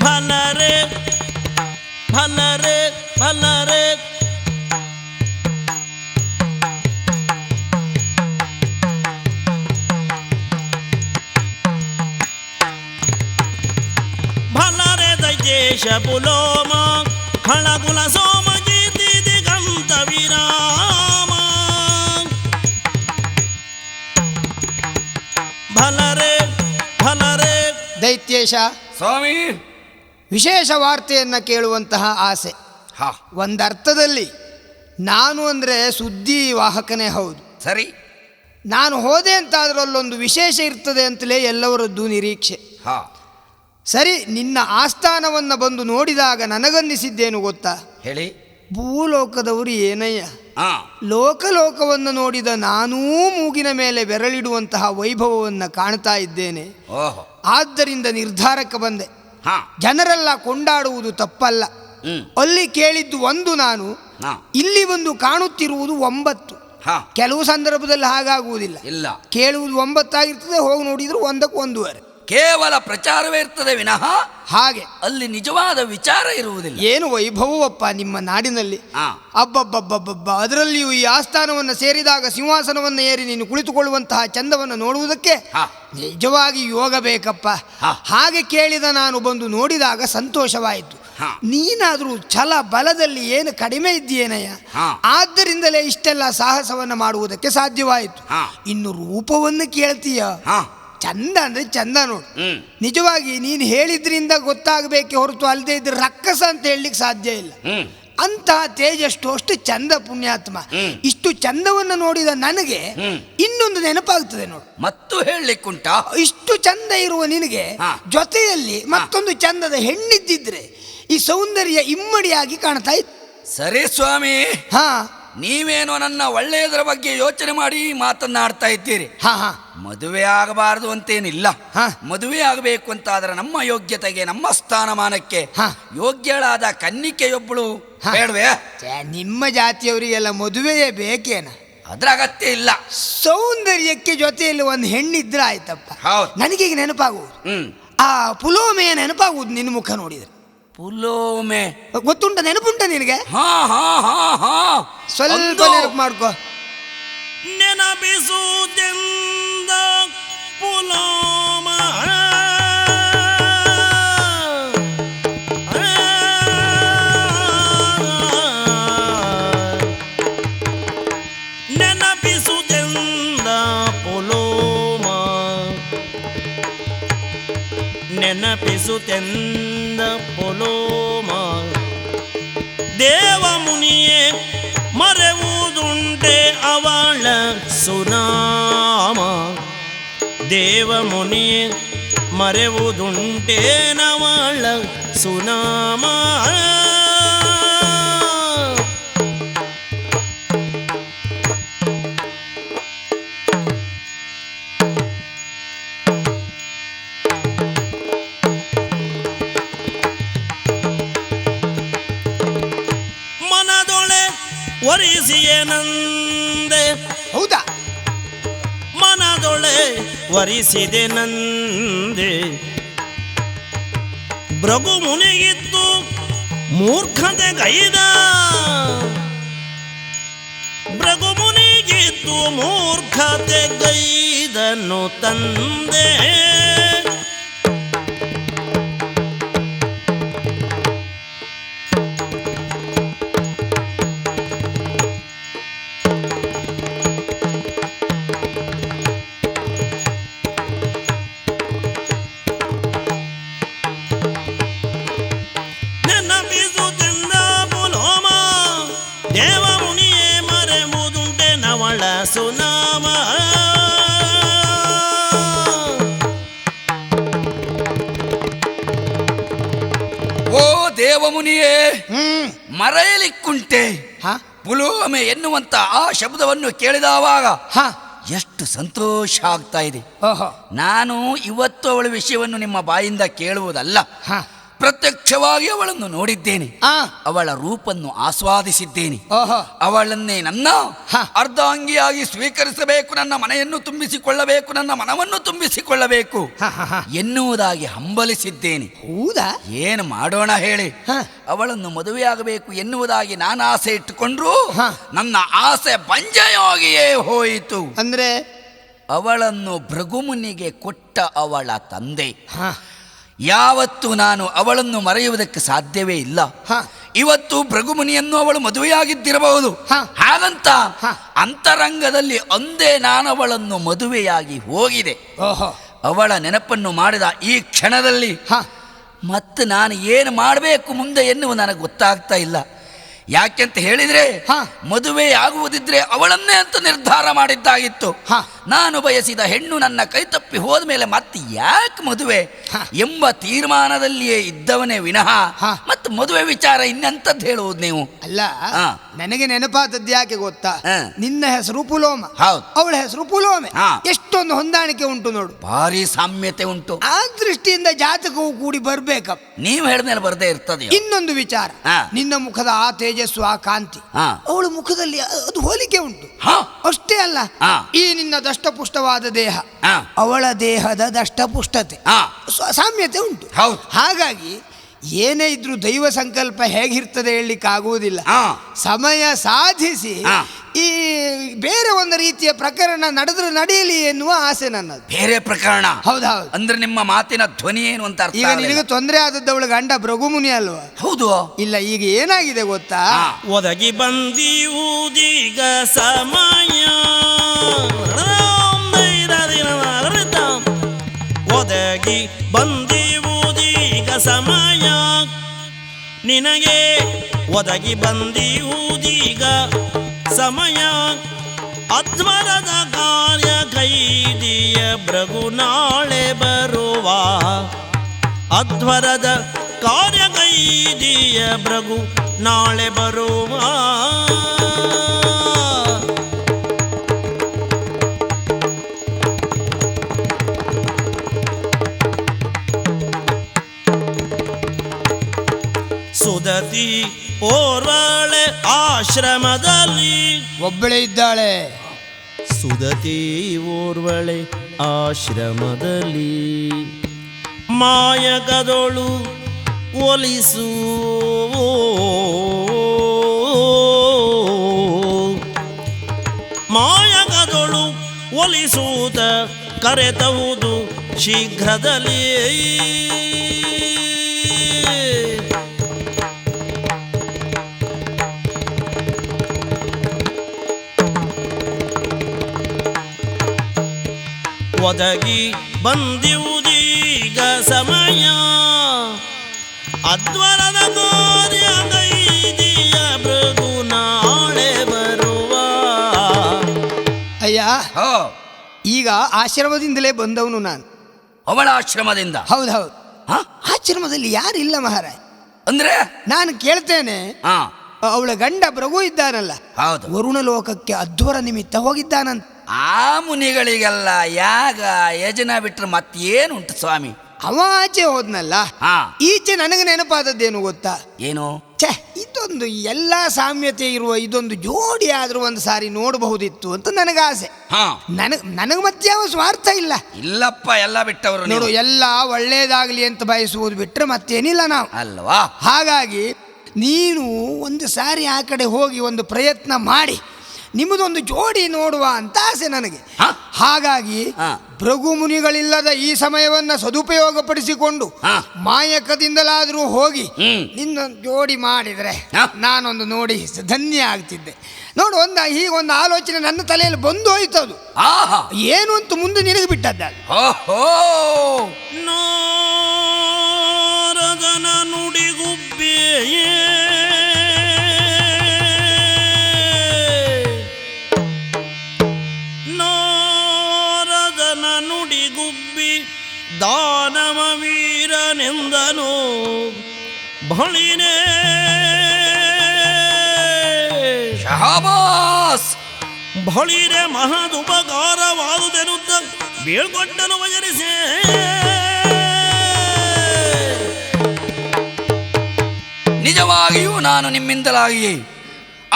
ಫಲರೆ ಫಲರೆ ಫಲರೆ ಶಪುಲೋಮ ಖಳಗುಲ ಸೋಮ ಕೀರ್ತಿ ದಿಗಂತ ವಿರಾಮ ಭಲರೆ ಭಲರೆ. ದೈತ್ಯೇಶ ಸ್ವಾಮಿ, ವಿಶೇಷ ವಾರ್ತೆಯನ್ನು ಕೇಳುವಂತಹ ಆಸೆ. ಹಾ, ಒಂದರ್ಥದಲ್ಲಿ ನಾನು ಅಂದರೆ ಸುದ್ದಿ ವಾಹಕನೇ ಹೌದು. ಸರಿ. ನಾನು ಹೋದೆ ಅಂತಾದರೂ ಅಲ್ಲೊಂದು ವಿಶೇಷ ಇರ್ತದೆ ಅಂತಲೇ ಎಲ್ಲವರದ್ದು ನಿರೀಕ್ಷೆ. ಹಾ, ಸರಿ, ನಿನ್ನ ಆಸ್ಥಾನವನ್ನು ಬಂದು ನೋಡಿದಾಗ ನನಗನ್ನಿಸಿದ್ದೇನು ಗೊತ್ತಾ? ಹೇಳಿ. ಭೂಲೋಕದವರು ಏನಯ್ಯ, ಹಾ, ಲೋಕಲೋಕವನ್ನು ನೋಡಿದ ನಾನೂ ಮೂಗಿನ ಮೇಲೆ ಬೆರಳಿಡುವಂತಹ ವೈಭವವನ್ನು ಕಾಣ್ತಾ ಇದ್ದೇನೆ. ಓಹೋ, ಆದ್ದರಿಂದ ನಿರ್ಧಾರಕ್ಕೆ ಬಂದೆ. ಹಾ, ಜನರೆಲ್ಲ ಕೊಂಡಾಡುವುದು ತಪ್ಪಲ್ಲ. ಅಲ್ಲಿ ಕೇಳಿದ್ದು ಒಂದು, ನಾನು ಹಾ, ಇಲ್ಲಿ ಒಂದು ಕಾಣುತ್ತಿರುವುದು 9. ಹಾ, ಕೆಲವು ಸಂದರ್ಭದಲ್ಲಿ ಹಾಗಾಗುವುದಿಲ್ಲ. ಇಲ್ಲ, ಕೇಳುವುದು 9 ಆಗಿರ್ತದೆ, ಹೋಗಿ ನೋಡಿದ್ರು 1ಕ್ಕೆ 1.5. ಕೇವಲ ಪ್ರಚಾರವೇ ಇರ್ತದೆ ವಿನಃ ಹಾಗೆ ಅಲ್ಲಿ ನಿಜವಾದ ವಿಚಾರ ಇರುವುದಿಲ್ಲ. ಏನು ವೈಭವವಪ್ಪ ನಿಮ್ಮ ನಾಡಿನಲ್ಲಿ. ಅಬ್ಬಬ್ಬಬ್ಬಬ್ಬ, ಅದರಲ್ಲಿಯೂ ಈ ಆಸ್ಥಾನವನ್ನು ಸೇರಿದಾಗ ಸಿಂಹಾಸನವನ್ನು ಏರಿ ನೀನು ಕುಳಿತುಕೊಳ್ಳುವಂತಹ ಚಂದವನ್ನು ನೋಡುವುದಕ್ಕೆ ನಿಜವಾಗಿ ಯೋಗ ಬೇಕಪ್ಪ. ಹಾಗೆ ಕೇಳಿದ ನಾನು ಬಂದು ನೋಡಿದಾಗ ಸಂತೋಷವಾಯಿತು. ನೀನಾದರೂ ಛಲ ಬಲದಲ್ಲಿ ಏನು ಕಡಿಮೆ ಇದ್ದೀಯೇನಯ್ಯ, ಆದ್ದರಿಂದಲೇ ಇಷ್ಟೆಲ್ಲ ಸಾಹಸವನ್ನು ಮಾಡುವುದಕ್ಕೆ ಸಾಧ್ಯವಾಯಿತು. ಇನ್ನು ರೂಪವನ್ನು ಕೇಳ್ತೀಯ, ಚಂದ ಅಂದರೆ ಚಂದ ನೋಡು. ನಿಜವಾಗಿ ನೀನು ಹೇಳಿದ್ರಿಂದ ಗೊತ್ತಾಗಬೇಕೆ ಹೊರತು ಅಲ್ಲದೆ ಇದ್ರೆ ರಕ್ಕಸ ಅಂತ ಹೇಳಲಿಕ್ಕೆ ಸಾಧ್ಯ ಇಲ್ಲ. ಅಂತಹ ತೇಜಷ್ಟು ಅಷ್ಟು ಚಂದ ಪುಣ್ಯಾತ್ಮ. ಇಷ್ಟು ಚಂದವನ್ನು ನೋಡಿದ ನನಗೆ ಇನ್ನೊಂದು ನೆನಪಾಗ್ತದೆ ನೋಡು. ಮತ್ತು ಹೇಳಲಿಕ್ಕುಂಟಾ? ಇಷ್ಟು ಚಂದ ಇರುವ ನಿನಗೆ ಜೊತೆಯಲ್ಲಿ ಮತ್ತೊಂದು ಚಂದದ ಹೆಣ್ಣಿದ್ದಿದ್ರೆ ಈ ಸೌಂದರ್ಯ ಇಮ್ಮಡಿಯಾಗಿ ಕಾಣ್ತಾ ಇತ್ತು. ಸರಿ ಸ್ವಾಮಿ, ಹಾ, ನೀವೇನೋ ನನ್ನ ಒಳ್ಳೆಯದರ ಬಗ್ಗೆ ಯೋಚನೆ ಮಾಡಿ ಮಾತನ್ನಾಡ್ತಾ ಇದ್ದೀರಿ. ಹಾ ಹಾ, ಮದುವೆ ಆಗಬಾರದು ಅಂತೇನಿಲ್ಲ. ಮದುವೆ ಆಗಬೇಕು ಅಂತಾದ್ರೆ ನಮ್ಮ ಯೋಗ್ಯತೆಗೆ, ನಮ್ಮ ಸ್ಥಾನಮಾನಕ್ಕೆ ಯೋಗ್ಯಳಾದ ಕನ್ನಿಕೆಯೊಬ್ಬಳು ಬೇಡವೇ? ನಿಮ್ಮ ಜಾತಿಯವರಿಗೆಲ್ಲ ಮದುವೆಯೇ ಬೇಕೇನ? ಅದ್ರ ಅಗತ್ಯ ಇಲ್ಲ. ಸೌಂದರ್ಯಕ್ಕೆ ಜೊತೆಯಲ್ಲಿ ಒಂದು ಹೆಣ್ಣಿದ್ರೆ ಆಯ್ತಪ್ಪ. ನನಗೀಗ ನೆನಪಾಗುವುದು ಆ ಪುಲೋಮೆಯ ನೆನಪಾಗುವುದು ನಿನ್ನ ಮುಖ ನೋಡಿದ್ರೆ. ಪುಲೋಮೆ ಗೊತ್ತುಂಟ? ನೆನಪುಂಟ ನಿನಗೆ? ಹಾ ಹಾ ಹಾ ಹಾ, ಸ್ವಲ್ಪ ನೆನಪು ಮಾಡ್ಕೋ. ನೆನಪಿಸುವುದೆಂದ ಪುಲೋಮ ನೆನಪಿಸುವುದೆಂದ ಪುಲೋಮ ನೆನಪಿಸುತ್ತೆಂದ ಪುಲೋಮ ದೇವ ಮುನಿಯೇ ಮರೆವುದುಂಟೆ ಅವಳ ಸುನಾಮ. ದೇವ ಮುನಿಯೇ ಮರೆವುದುಂಟೇನವಳ ಸುನಾಮ. ವರಿಸಿಯೇನಂದೆ. ಹೌದಾ? ಮನದೊಳೆ ವರಿಸಿದೆ ನಂದೆ. ಭೃಗು ಮುನಿಗಿತ್ತು ಮೂರ್ಖತೆ ಗೈದ. ಭೃಗು ಮುನಿಗಿತ್ತು ಮೂರ್ಖತೆ ಗೈದನು ತಂದೆ. ಸುನಾಮ ಓ ದೇವಮುನಿಯೇ, ಹ್ಮ್ ಮರೆಯಲಿಕ್ಕುಂಟೆ. ಹ ಪುಲೋಮೆ ಎನ್ನುವಂತ ಆ ಶಬ್ದವನ್ನು ಕೇಳಿದವಾಗ ಹ ಎಷ್ಟು ಸಂತೋಷ ಆಗ್ತಾ ಇದೆ. ಓಹೋ ನಾನು ಇವತ್ತು ಅವಳ ವಿಷಯವನ್ನು ನಿಮ್ಮ ಬಾಯಿಂದ ಕೇಳುವುದಲ್ಲ, ಹ ಪ್ರತ್ಯಕ್ಷವಾಗಿ ಅವಳನ್ನು ನೋಡಿದ್ದೇನೆ, ಆ ಅವಳ ರೂಪನ್ನು ಆಸ್ವಾದಿಸಿದ್ದೇನೆ. ಓಹೋ ಅವಳನ್ನೇ ನನ್ನ ಹ. ಅರ್ಧಾಂಗಿಯಾಗಿ ಸ್ವೀಕರಿಸಬೇಕು, ನನ್ನ ಮನೆಯನ್ನು ತುಂಬಿಸಿಕೊಳ್ಳಬೇಕು, ನನ್ನ ಮನವನ್ನು ತುಂಬಿಸಿಕೊಳ್ಳಬೇಕು ಹ, ಹ, ಹ. ಎನ್ನುವುದಾಗಿ ಹಂಬಲಿಸಿದ್ದೇನೆ. ಹೌದಾ ಏನು ಮಾಡೋಣ ಹೇಳಿ? ಹ. ಅವಳನ್ನು ಮದುವೆಯಾಗಬೇಕು ಎನ್ನುವುದಾಗಿ ನಾನು ಆಸೆ ಇಟ್ಟುಕೊಂಡ್ರು ಹ. ನನ್ನ ಆಸೆ ಬಂಜೆಯಾಗಿಯೇ ಹೋಯಿತು. ಅಂದ್ರೆ ಅವಳನ್ನು ಭೃಗುಮುನಿಗೆ ಕೊಟ್ಟ ಅವಳ ತಂದೆ. ಹ ಯಾವತ್ತು ನಾನು ಅವಳನ್ನು ಮರೆಯುವುದಕ್ಕೆ ಸಾಧ್ಯವೇ ಇಲ್ಲ. ಹ ಇವತ್ತು ಭೃಗುಮುನಿಯನ್ನು ಅವಳು ಮದುವೆಯಾಗಿದ್ದಿರಬಹುದು. ಹ. ಹಾಗಂತ ಹ. ಅಂತರಂಗದಲ್ಲಿ ಒಂದೇ ನಾನು ಅವಳನ್ನು ಮದುವೆಯಾಗಿ ಹೋಗಿದೆ. ಓಹೋ ಅವಳ ನೆನಪನ್ನು ಮಾಡಿದ ಈ ಕ್ಷಣದಲ್ಲಿ ಹ ಮತ್ತೆ ನಾನು ಏನು ಮಾಡಬೇಕು ಮುಂದೆ ಎನ್ನುವ ನನಗೆ ಗೊತ್ತಾಗ್ತಾ ಇಲ್ಲ. ಯಾಕೆಂತ ಹೇಳಿದ್ರೆ ಹ. ಮದುವೆ ಆಗುವುದಿದ್ರೆ ಅವಳನ್ನೇ ಅಂತ ನಿರ್ಧಾರ ಮಾಡಿದ್ದಾಗಿತ್ತು. ಹ. ನಾನು ಬಯಸಿದ ಹೆಣ್ಣು ನನ್ನ ಕೈ ತಪ್ಪಿ ಹೋದ ಮೇಲೆ ಮತ್ತೆ ಯಾಕೆ ಮದುವೆ ಹ. ಎಂಬ ತೀರ್ಮಾನದಲ್ಲಿಯೇ ಇದ್ದವನೇ ವಿನಃ ಹ. ಮತ್ತೆ ಮದುವೆ ವಿಚಾರ ಇನ್ನೆಂತದ್ದು ಹೇಳುವುದು ನೀವು? ಅಲ್ಲ ಹ. ನನಗೆ ನೆನಪಾದದ್ದು ಯಾಕೆ ಗೊತ್ತಾ? ಹ. ನಿನ್ನ ಹೆಸರು ಪುಲೋಮ, ಹೌದು. ಅವಳ ಹೆಸರು ಪುಲೋಮೆ. ಹ. ಎಷ್ಟೊಂದು ಹೊಂದಾಣಿಕೆ ಉಂಟು ನೋಡು. ಭಾರಿ ಸಾಮ್ಯತೆ ಉಂಟು. ಆ ದೃಷ್ಟಿಯಿಂದ ಜಾತಕವು ಕೂಡಿ ಬರ್ಬೇಕಪ್ಪ. ನೀವು ಹೇಳಿದ್ಮೇಲೆ ಬರದೇ ಇರ್ತದೆ. ಇನ್ನೊಂದು ವಿಚಾರ, ಹ. ನಿನ್ನ ಮುಖದ ಆ ತೇಜಸ್ಸು, ಆ ಕಾಂತಿ, ಹ. ಅವಳ ಮುಖದಲ್ಲಿ ಅದು ಹೋಲಿಕೆ ಉಂಟು. ಹ. ಅಷ್ಟೇ ಅಲ್ಲ, ಹ. ಈ ನಿನ್ನ ದಷ್ಟಪುಷ್ಟವಾದ ದೇಹ, ಹ. ಅವಳ ದೇಹದ ದಷ್ಟಪುಷ್ಟತೆ, ಹ. ಸಾಮ್ಯತೆ ಉಂಟು. ಹೌದು. ಹಾಗಾಗಿ ಏನೇ ಇದ್ರೂ ದೈವ ಸಂಕಲ್ಪ ಹೇಗಿರ್ತದೆ ಹೇಳಲಿಕ್ಕಾಗುವುದಿಲ್ಲ. ಹ. ಸಮಯ ಸಾಧಿಸಿ ಹ. ಈ ಬೇರೆ ಒಂದು ರೀತಿಯ ಪ್ರಕರಣ ನಡೆದ್ರೆ ನಡೆಯಲಿ ಎನ್ನುವ ಆಸೆ ನನ್ನದು. ಬೇರೆ ಪ್ರಕರಣ? ಹೌದೌದು. ಅಂದ್ರೆ ನಿಮ್ಮ ಮಾತಿನ ಧ್ವನಿ ಏನು ಅಂತ ಅರ್ಥ ಈಗ ಆಗಲಿಲ್ಲ. ನಿನಗೆ ತೊಂದರೆ ಆದದ್ದು ಅವಳ ಗಂಡ ಭೃಗುಮುನಿ ಅಲ್ವಾ? ಹೌದು. ಇಲ್ಲ, ಈಗ ಏನಾಗಿದೆ ಗೊತ್ತಾ? ಹಾ. ಒದಗಿ ಬಂದೀಗ ಸಮಯ ಒದಗಿ ಬಂದೀಗ ಸಮಯ ನಿನಗೆ ಒದಗಿ ಬಂದೀಗ ಸಮಯ ಅಧ್ವರದ ಕಾರ್ಯ ಕೈದಿಯ ಭೃಗು ನಾಳೆ ಬರುವ ಅಧ್ವರದ ಕಾರ್ಯ ಕೈದಿಯ ಭೃಗು ನಾಳೆ ಬರುವ ಸುದತಿ ಓರ್ವಳೆ ಆಶ್ರಮದಲ್ಲಿ ಒಬ್ಬಳೇ ಇದ್ದಾಳೆ. ಸುದತಿ ಓರ್ವಳೆ ಆಶ್ರಮದಲ್ಲಿ ಮಾಯಕದೊಳು ಒಲಿಸು ಮಾಯಕದೊಳು ಒಲಿಸೂತ ಕರೆತವುದು ಶೀಘ್ರದಲ್ಲಿ ಒದಗಿ ಬಂದಿವುದೀಗ ಸಮಯ ಅಧ್ವರದ ಕಾರ್ಯ ಕೈದಿಯ ಭೃಗು ನಾಳೆ ಬರುವ. ಅಯ್ಯ, ಹೋ. ಈಗ ಆಶ್ರಮದಿಂದಲೇ ಬಂದವನು ನಾನು. ಅವಳ ಆಶ್ರಮದಿಂದ? ಹೌದು ಹೌದು. ಹ? ಆಶ್ರಮದಲ್ಲಿ ಯಾರಿಲ್ಲ ಮಹಾರಾಯ. ಅಂದ್ರೆ ನಾನು ಕೇಳ್ತೇನೆ, ಹಾ, ಅವಳ ಗಂಡ ಭೃಗು ಇದ್ದಾನಲ್ಲ, ಹೌದು. ವರುಣ ಲೋಕಕ್ಕೆ ಅಧ್ವರ ನಿಮಿತ್ತ ಹೋಗಿದ್ದಾನಂತ. ಆ ಮುನಿಗಳಿಗೆಲ್ಲ ಯಾಗ ಯಜನ ಬಿಟ್ರೆ ಮತ್ತೇನುಂಟು ಸ್ವಾಮಿ? ಅವ ಆಚೆ ಹೋದ್ನಲ್ಲ, ಹಾ. ಈಚೆ ನನಗೆ ನೆನಪಾದದ್ದೇನು ಗೊತ್ತಾ? ಏನು? ಛೇ, ಇದೊಂದು ಎಲ್ಲ ಸಾಮ್ಯತೆ ಇರುವ ಇದೊಂದು ಜೋಡಿ ಆದ್ರೂ ಒಂದು ಸಾರಿ ನೋಡಬಹುದಿತ್ತು ಅಂತ ನನಗೆ ಆಸೆ. ಹಾ. ನನಗೆ ಮತ್ತೆ ಯಾವ ಸ್ವಾರ್ಥ ಇಲ್ಲ. ಇಲ್ಲಪ್ಪ, ಎಲ್ಲ ಬಿಟ್ಟವರು ನೋಡು, ನೀವು. ಎಲ್ಲ ಒಳ್ಳೇದಾಗ್ಲಿ ಅಂತ ಬಯಸುವುದು ಬಿಟ್ರೆ ಮತ್ತೇನಿಲ್ಲ ನಾವು. ಅಲ್ವಾ? ಹಾಗಾಗಿ ನೀನು ಒಂದು ಸಾರಿ ಆ ಕಡೆ ಹೋಗಿ ಒಂದು ಪ್ರಯತ್ನ ಮಾಡಿ ನಿಮ್ಮದೊಂದು ಜೋಡಿ ನೋಡುವ ಅಂತ ಆಸೆ ನನಗೆ. ಹ? ಹಾಗಾಗಿ ಹ. ಭೃಗು ಮುನಿಗಳಿಲ್ಲದ ಈ ಸಮಯವನ್ನು ಸದುಪಯೋಗಪಡಿಸಿಕೊಂಡು ಹ. ಮಾಯಕದಿಂದಲಾದರೂ ಹೋಗಿ ಹ್ಮ್. ನಿನ್ನೊಂದು ಜೋಡಿ ಮಾಡಿದರೆ ಹ. ನಾನೊಂದು ನೋಡಿ ಧನ್ಯ ಆಗ್ತಿದ್ದೆ. ನೋಡು, ಹೀಗೊಂದು ಆಲೋಚನೆ ನನ್ನ ತಲೆಯಲ್ಲಿ ಬಂದು ಹೋಯ್ತದು. ಆಹಾ. ಏನು ಅಂತ ಮುಂದೆ ನಿನಗೆ ಬಿಟ್ಟದ್ದ. ಓಹೋ. ನಾರದನ ನುಡಿಗುಬ್ಬಿಯೇ ವೀರನೆಂದನು ಬಳಿನೇ ಶಹಬಾಸ್ ಬಳಿರೆ ಮಹದುಪಕಾರವಾದುದೆನುದ್ದ ಬೀಳ್ಕೊಟ್ಟನು ವಜರಿಸೇ ನಿಜವಾಗಿಯೂ ನಾನು ನಿಮ್ಮಿಂದಲಾಗಿಯೇ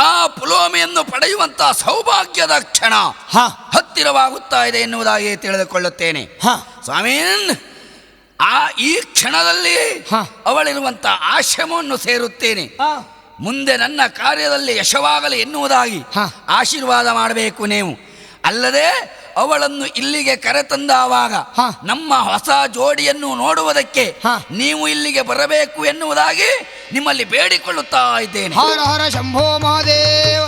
ಆ ಪುಲೋಮೆಯನ್ನು ಪಡೆಯುವಂತ ಸೌಭಾಗ್ಯದ ಕ್ಷಣ ಹತ್ತಿರವಾಗುತ್ತಾ ಇದೆ ಎನ್ನುವುದಾಗಿ ತಿಳಿದುಕೊಳ್ಳುತ್ತೇನೆ. ಸ್ವಾಮೀನ್, ಈ ಕ್ಷಣದಲ್ಲಿ ಅವಳಿರುವಂತ ಆಶ್ರಮವನ್ನು ಸೇರುತ್ತೇನೆ. ಮುಂದೆ ನನ್ನ ಕಾರ್ಯದಲ್ಲಿ ಯಶವಾಗಲಿ ಎನ್ನುವುದಾಗಿ ಆಶೀರ್ವಾದ ಮಾಡಬೇಕು ನೀವು. ಅಲ್ಲದೆ ಅವಳನ್ನು ಇಲ್ಲಿಗೆ ಕರೆತಂದಾವಾಗ ನಮ್ಮ ಹೊಸ ಜೋಡಿಯನ್ನು ನೋಡುವುದಕ್ಕೆ ನೀವು ಇಲ್ಲಿಗೆ ಬರಬೇಕು ಎನ್ನುವುದಾಗಿ ನಿಮ್ಮಲ್ಲಿ ಬೇಡಿಕೊಳ್ಳುತ್ತಾ ಇದ್ದೇನೆ. ಹರ ಹರ ಶಂಭೋ ಮಹಾದೇವ.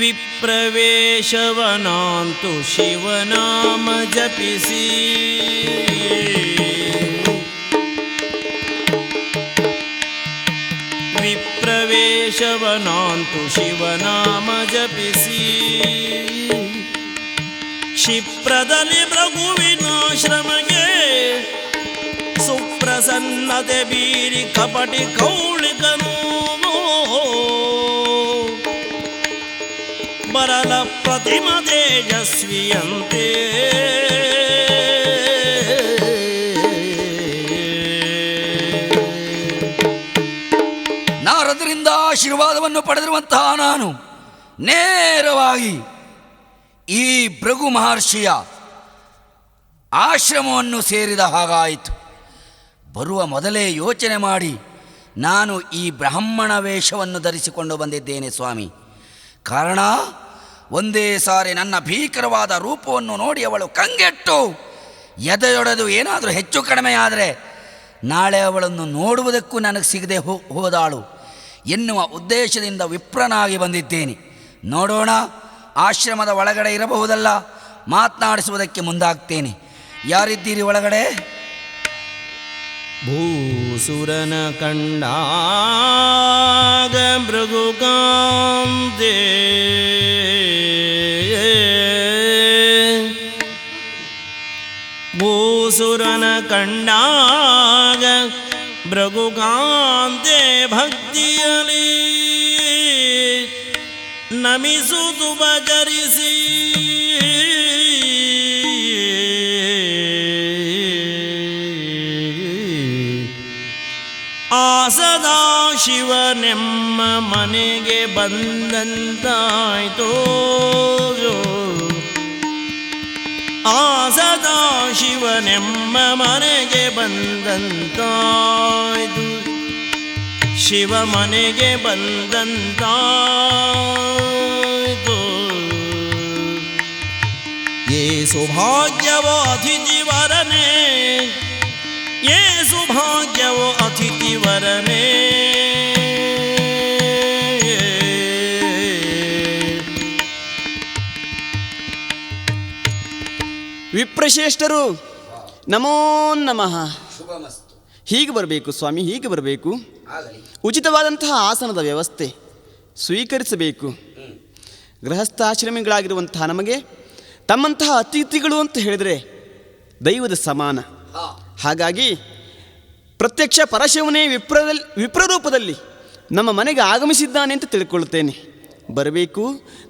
ವಿಪ್ರವೇಶವನಾಂತು ಶಿವನಾಮ ಜಪಿಸಿ ವಿಪ್ರವೇಶವನಾಂತು ಶಿವನಾಮ ಜಪಿಸಿ ಕ್ಷಿಪ್ರದಲ್ಲಿ ಭೃಗುವಿನಾಶ್ರಮಗೆ ಸುಪ್ರಸನ್ನತೆ ಬೀರಿ ಕಪಟಿ ಕೌಳಿಕನು ಬರಲ ಪ್ರತಿಮ ತೇಜಸ್ವಿಯಂತೆ ನಾರದರಿಂದ ಆಶೀರ್ವಾದವನ್ನು ಪಡೆದಿರುವಂತಹ ನಾನು ನೇರವಾಗಿ ಈ ಭೃಗು ಮಹರ್ಷಿಯ ಆಶ್ರಮವನ್ನು ಸೇರಿದ ಹಾಗಾಯಿತು. ಬರುವ ಮೊದಲೇ ಯೋಚನೆ ಮಾಡಿ ನಾನು ಈ ಬ್ರಾಹ್ಮಣ ವೇಷವನ್ನು ಧರಿಸಿಕೊಂಡು ಬಂದಿದ್ದೇನೆ ಸ್ವಾಮಿ. ಕಾರಣ, ಒಂದೇ ಸಾರಿ ನನ್ನ ಭೀಕರವಾದ ರೂಪವನ್ನು ನೋಡಿ ಅವಳು ಕಂಗೆಟ್ಟು ಎದೆಯೊಡೆದು ಏನಾದರೂ ಹೆಚ್ಚು ಕಡಿಮೆ ಆದರೆ ನಾಳೆ ಅವಳನ್ನು ನೋಡುವುದಕ್ಕೂ ನನಗೆ ಸಿಗದೆ ಹೋದಾಳು ಎನ್ನುವ ಉದ್ದೇಶದಿಂದ ವಿಪ್ರನಾಗಿ ಬಂದಿದ್ದೇನೆ. ನೋಡೋಣ, ಆಶ್ರಮದ ಒಳಗಡೆ ಇರಬಹುದಲ್ಲ, ಮಾತನಾಡಿಸುವುದಕ್ಕೆ ಮುಂದಾಗ್ತೇನೆ. ಯಾರಿದ್ದೀರಿ ಒಳಗಡೆ? ಭೂಸುರನ ಕಂಡಾಗ ಭೃಗುಕಾಂತೆ ಭೂಸುರನ ಕಂಡಾಗ ಭೃಗುಕಾಂತೆ ಭಕ್ತಿಯಲಿ ನಮಿಸುತು ಭಜರಿಸಿ ಆ ಸದಾ ಶಿವನೆಮ್ಮ ಮನೆಗೆ ಬಂದಂತಾಯ್ತೋ ಆ ಸದಾ ಶಿವನೆಮ್ಮ ಮನೆಗೆ ಬಂದಂತಾಯ್ತು ಶಿವ ಮನೆಗೆ ಬಂದಂತಾಯ್ತು ಏ ಸೌಭಾಗ್ಯವೋ ಅತಿಥಿ ವರನೇ ಏ ಸೌಭಾಗ್ಯವೋ ಅತಿಥಿ ವರನೇ ವಿಪ್ರಶ್ರೇಷ್ಠರು ನಮೋ ನಮಃ. ಹೀಗೆ ಬರಬೇಕು ಸ್ವಾಮಿ, ಹೀಗೆ ಬರಬೇಕು. ಉಚಿತವಾದಂತಹ ಆಸನದ ವ್ಯವಸ್ಥೆ ಸ್ವೀಕರಿಸಬೇಕು. ಗೃಹಸ್ಥಾಶ್ರಮಿಗಳಾಗಿರುವಂತಹ ನಮಗೆ ತಮ್ಮಂತಹ ಅತಿಥಿಗಳು ಅಂತ ಹೇಳಿದರೆ ದೈವದ ಸಮಾನ. ಹಾಗಾಗಿ ಪ್ರತ್ಯಕ್ಷ ಪರಶಿವನೇ ವಿಪ್ರರೂಪದಲ್ಲಿ ನಮ್ಮ ಮನೆಗೆ ಆಗಮಿಸಿದ್ದಾನೆ ಅಂತ ತಿಳ್ಕೊಳ್ತೇನೆ. ಬರಬೇಕು,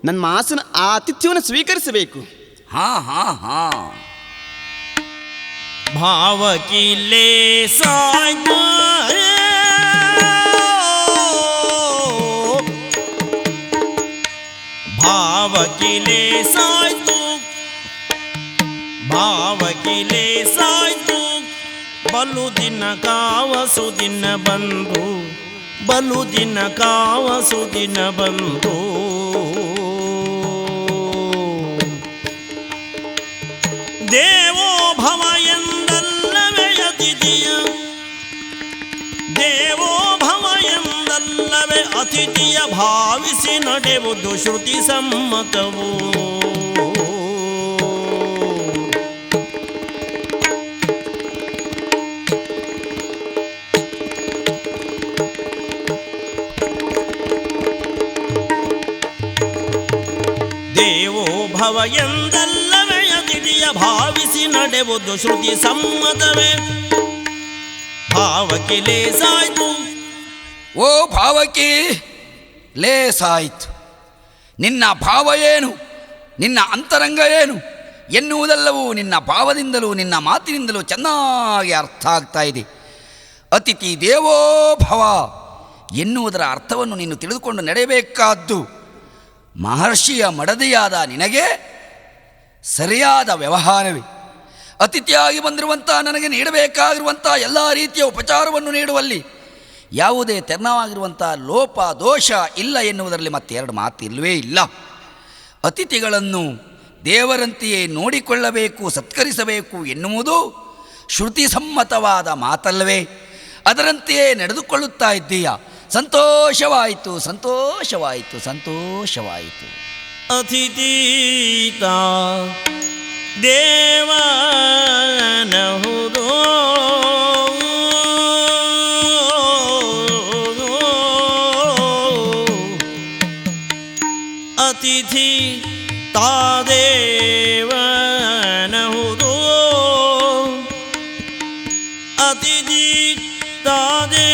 ನನ್ನ ಆಸನ ಆ ಆತಿಥ್ಯವನ್ನು ಸ್ವೀಕರಿಸಬೇಕು. ಭಾವಕಿಲೆ ಸಾಯ್ತು ಭಾವಕಿಲೆ ಸಾಯ್ತು ಭಾವಕಿಲೆ ಸಾಯ್ತು ಬಲು ದಿನ ಕಾವಸು ದಿನ ಬಂದು ಬಲು ದಿನ ಕಾವಸು ದಿನ ಬಂದು ದೇವೋ ಭವ ಎಂದಲ್ಲವೇ ಅತಿಥಿಯ ದೇವೋ ಭವ ಎಂದಲ್ಲವೇ ಅತಿಥಿಯ ಭಾವಿಸಿ ನಡೆವುದು ಶ್ರುತಿ ಸಮ್ಮತವು ದೇವೋ ಭವ ಎಂದಲ್ಲ ಭಾವಿಸಿ ನಡೆವುದು ಶ್ರುತಿ ಸಮ್ಮತವೇ. ಭಾವಕ್ಕೆ ಲೇಸಾಯ್ತು. ಓ ಭಾವಕ್ಕೆ ಲೇಸಾಯಿತು. ನಿನ್ನ ಭಾವ ಏನು, ನಿನ್ನ ಅಂತರಂಗ ಏನು ಎನ್ನುವುದೆಲ್ಲವೂ ನಿನ್ನ ಭಾವದಿಂದಲೂ ನಿನ್ನ ಮಾತಿನಿಂದಲೂ ಚೆನ್ನಾಗಿ ಅರ್ಥ ಆಗ್ತಾ ಇದೆ. ಅತಿಥಿ ದೇವೋ ಭವ ಎನ್ನುವುದರ ಅರ್ಥವನ್ನು ನೀನು ತಿಳಿದುಕೊಂಡು ನಡೆಯಬೇಕಾದ್ದು ಮಹರ್ಷಿಯ ಮಡದಿಯಾದ ನಿನಗೆ ಸರಿಯಾದ ವ್ಯವಹಾರವೇ. ಅತಿಥಿಯಾಗಿ ಬಂದಿರುವಂಥ ನನಗೆ ನೀಡಬೇಕಾಗಿರುವಂಥ ಎಲ್ಲ ರೀತಿಯ ಉಪಚಾರವನ್ನು ನೀಡುವಲ್ಲಿ ಯಾವುದೇ ತೆರನವಾಗಿರುವಂಥ ಲೋಪ ದೋಷ ಇಲ್ಲ ಎನ್ನುವುದರಲ್ಲಿ ಮತ್ತೆರಡು ಮಾತು ಇಲ್ಲವೇ ಇಲ್ಲ. ಅತಿಥಿಗಳನ್ನು ದೇವರಂತೆಯೇ ನೋಡಿಕೊಳ್ಳಬೇಕು, ಸತ್ಕರಿಸಬೇಕು ಎನ್ನುವುದು ಶ್ರುತಿ ಸಮ್ಮತವಾದ ಮಾತಲ್ಲವೇ? ಅದರಂತೆಯೇ ನಡೆದುಕೊಳ್ಳುತ್ತಾ ಇದ್ದೀಯ. ಸಂತೋಷವಾಯಿತು, ಸಂತೋಷವಾಯಿತು, ಸಂತೋಷವಾಯಿತು. ಅತಿಥೀತ ದೇವನಹುದೋ ಅತಿಥಿ ತಾದೇವನಹುದೋ ಅತಿಥಿ ತಾದೇವನಹುದೋ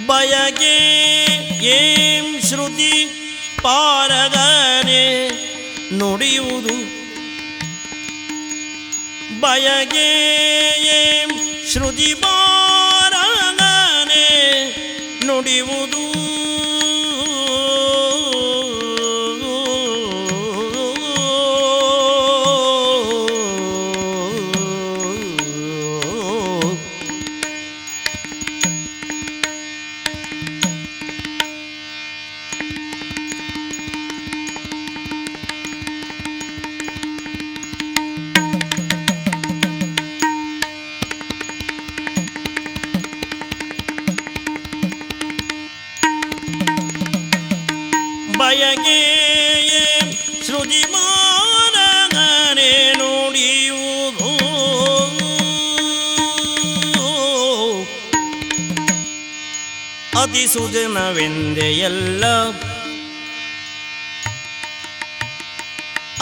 ಬಯಗೆ ಏಂ ಶ್ರುತಿ ಪಾರಗನೆ ನುಡಿಯುವುದು ಬಯಗೆ ಏಂ ಶ್ರುತಿ ಪಾರಗನೆ ನುಡಿಯುವುದು ಬಯಗೆ ಶ್ರುತಿ ಮಾನಗನೆ ನುಡಿಯುವುದು ಅತಿ ಸುದಿನವೆಂದೆಯಲ್ಲ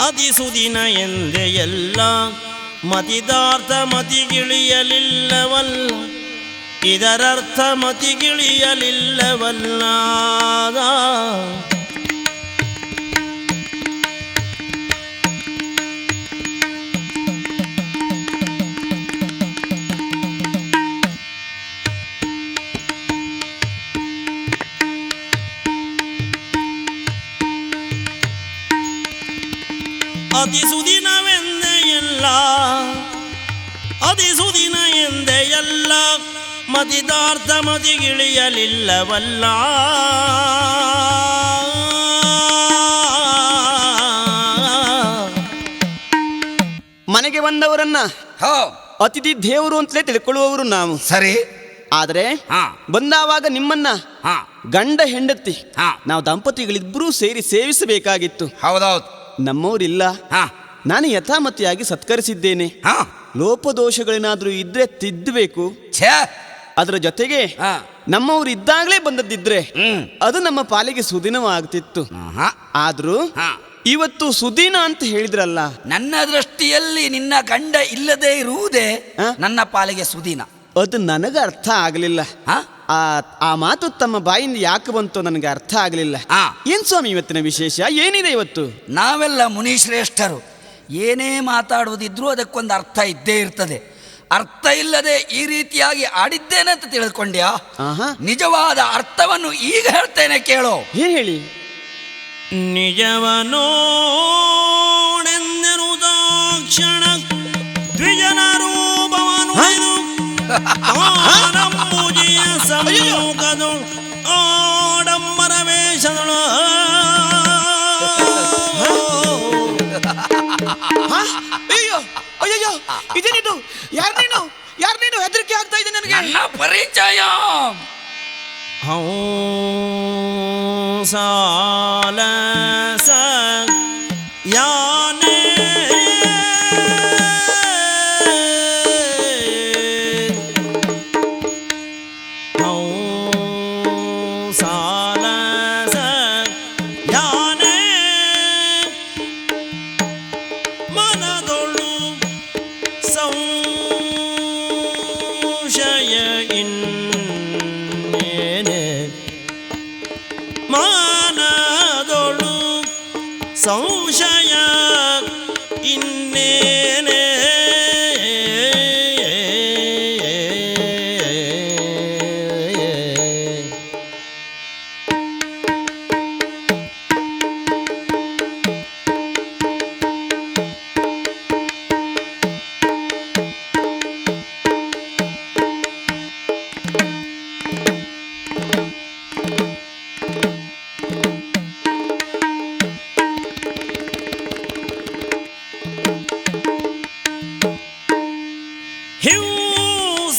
ಅತಿ ಸುದಿನ ಎಂದೆಯಲ್ಲ ಮತಿದಾರ್ಥ ಮತಿಗಿಳಿಯಲಿಲ್ಲವಲ್ಲ ಇದರರ್ಥ ಮತಿಗಿಳಿಯಲಿಲ್ಲವಲ್ಲ ಅತಿಸುದಿನವೆಂದೆಯಲ್ಲ ಅತಿಸುದಿನ ಎಂದೆಯಲ್ಲ ಮತಿದಾರ್ಥ ಮತಿಗಿಳಿಯಲಿಲ್ಲವಲ್ಲ ಮನೆಗೆ ಬಂದವರನ್ನ ಅತಿಥಿ ದೇವರು ಅಂತಲೇ ತಿಳ್ಕೊಳ್ಳುವವರು ನಾವು. ಸರಿ. ಆದರೆ ಬಂದಾವಾಗ ನಿಮ್ಮನ್ನ ಗಂಡ ಹೆಂಡತಿ ನಾವು ದಂಪತಿಗಳಿಬ್ಬರೂ ಸೇರಿ ಸೇವಿಸಬೇಕಾಗಿತ್ತು. ಹೌದೌದು. ನಮ್ಮವರಿಲ್ಲ. ನಾನು ಯಥಾಮತಿಯಾಗಿ ಸತ್ಕರಿಸಿದ್ದೇನೆ. ಲೋಪದೋಷಗಳೇನಾದ್ರೂ ಇದ್ರೆ ತಿದ್ದಬೇಕು. ಅದರ ಜೊತೆಗೆ ನಮ್ಮವರು ಇದ್ದಾಗಲೇ ಬಂದದ್ದಿದ್ರೆ ಅದು ನಮ್ಮ ಪಾಲಿಗೆ ಸುದಿನವಾಗ್ತಿತ್ತು. ಆದ್ರೂ ಇವತ್ತು ಸುದಿನ ಅಂತ ಹೇಳಿದ್ರಲ್ಲ. ನನ್ನ ದೃಷ್ಟಿಯಲ್ಲಿ ನಿನ್ನ ಗಂಡ ಇಲ್ಲದೆ ಇರುವುದೇ ನನ್ನ ಪಾಲಿಗೆ ಸುದಿನ. ಅದು ನನಗೆ ಅರ್ಥ ಆಗಲಿಲ್ಲ. ಆ ಮಾತು ತಮ್ಮ ಬಾಯಿಂದ ಯಾಕೆ ಬಂತು ನನಗೆ ಅರ್ಥ ಆಗಲಿಲ್ಲ. ಏನ್ ಸ್ವಾಮಿ ಇವತ್ತಿನ ವಿಶೇಷ ಏನಿದೆ ಇವತ್ತು? ನಾವೆಲ್ಲ ಮುನಿಶ್ರೇಷ್ಠರು ಏನೇ ಮಾತಾಡುವುದಿದ್ರೂ ಅದಕ್ಕೊಂದು ಅರ್ಥ ಇದ್ದೇ ಇರ್ತದೆ. ಅರ್ಥ ಇಲ್ಲದೆ ಈ ರೀತಿಯಾಗಿ ಆಡಿದ್ದೇನೆ ಅಂತ ತಿಳಿದುಕೊಂಡ್ಯಾ? ನಿಜವಾದ ಅರ್ಥವನ್ನು ಈಗ ಹೇಳ್ತೇನೆ, ಕೇಳೋ. ಏನ್ ಹೇಳಿ? ನಿಜವನೋಡೆಂದಿರುದಾಕ್ಷಣ ದ್ವಿಜನ ರೂಪವನು ತಾನಂಬುಜಿಯ ಸಮ್ಮುಖದು ಆಡಂಬರ ವೇಷದಳು. ಅಯ್ಯೋ ಅಯ್ಯೋ ಇದೇನಿದು? ಯಾರು ನೀನು? ಹೆದರಿಕೆ ಆಗ್ತಾ ಇದೆ ನನಗೆ. ನನ್ನ ಪರಿಚಯ ಸಾಲ ಯಾನೇ ಸಾಲ ಮಾನದೊಳು ಸಂಶಯ ಇನ್ನೇನೆ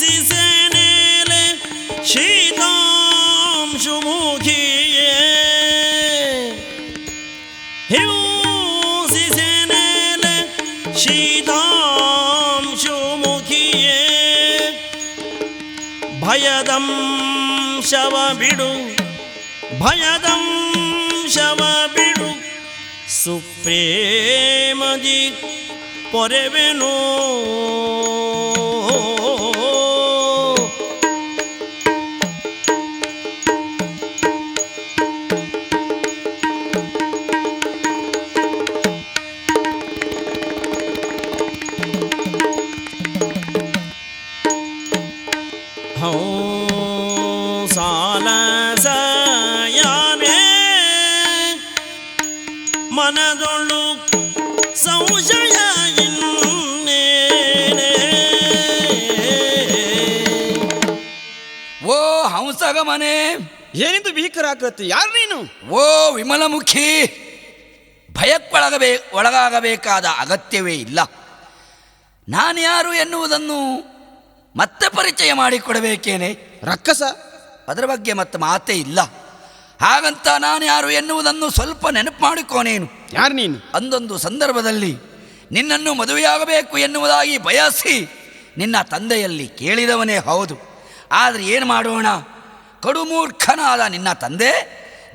ಹಿಂಸಿಸೇನೇಲೆ ಶೀತಾಂಶುಮುಖಿಯೇ ಹಿಂಸಿಸೇನೇಲೆ ಶೀತಾಂಶುಮುಖಿಯೇ ಭಯದಂಶವ ಬಿಡು ಭಯದಂಶವ ಬಿಡು ಸುಪ್ರೇಮದಿ ಪೊರೆವೆನೋ ಸಾಲಸಯಾನೆ ಮನದೊಳು ಸಂಶಯ ಇನ್ನೇನೆ ಓ ಹಂಸಗಮನೆ, ಏನಿದು ಭೀಕರಾಕೃತಿ? ಯಾರು ನೀನು? ಓ ವಿಮಲಮುಖಿ, ಒಳಗಾಗಬೇಕಾದ ಅಗತ್ಯವೇ ಇಲ್ಲ. ನಾನು ಯಾರು ಎನ್ನುವುದನ್ನು ಮತ್ತೆ ಪರಿಚಯ ಮಾಡಿಕೊಡಬೇಕೇನೆ? ರಕ್ಕಸ, ಅದರ ಬಗ್ಗೆ ಮತ್ತೆ ಮಾತೇ ಇಲ್ಲ. ಹಾಗಂತ ನಾನು ಯಾರು ಎನ್ನುವುದನ್ನು ಸ್ವಲ್ಪ ನೆನಪು ಮಾಡಿಕೋನೇನು. ಯಾರು ನೀನು? ಅಂದೊಂದು ಸಂದರ್ಭದಲ್ಲಿ ನಿನ್ನನ್ನು ಮದುವೆಯಾಗಬೇಕು ಎನ್ನುವುದಾಗಿ ಬಯಸಿ ನಿನ್ನ ತಂದೆಯಲ್ಲಿ ಕೇಳಿದವನೇ ಹೌದು. ಆದರೆ ಏನು ಮಾಡೋಣ, ಕಡುಮೂರ್ಖನಾದ ನಿನ್ನ ತಂದೆ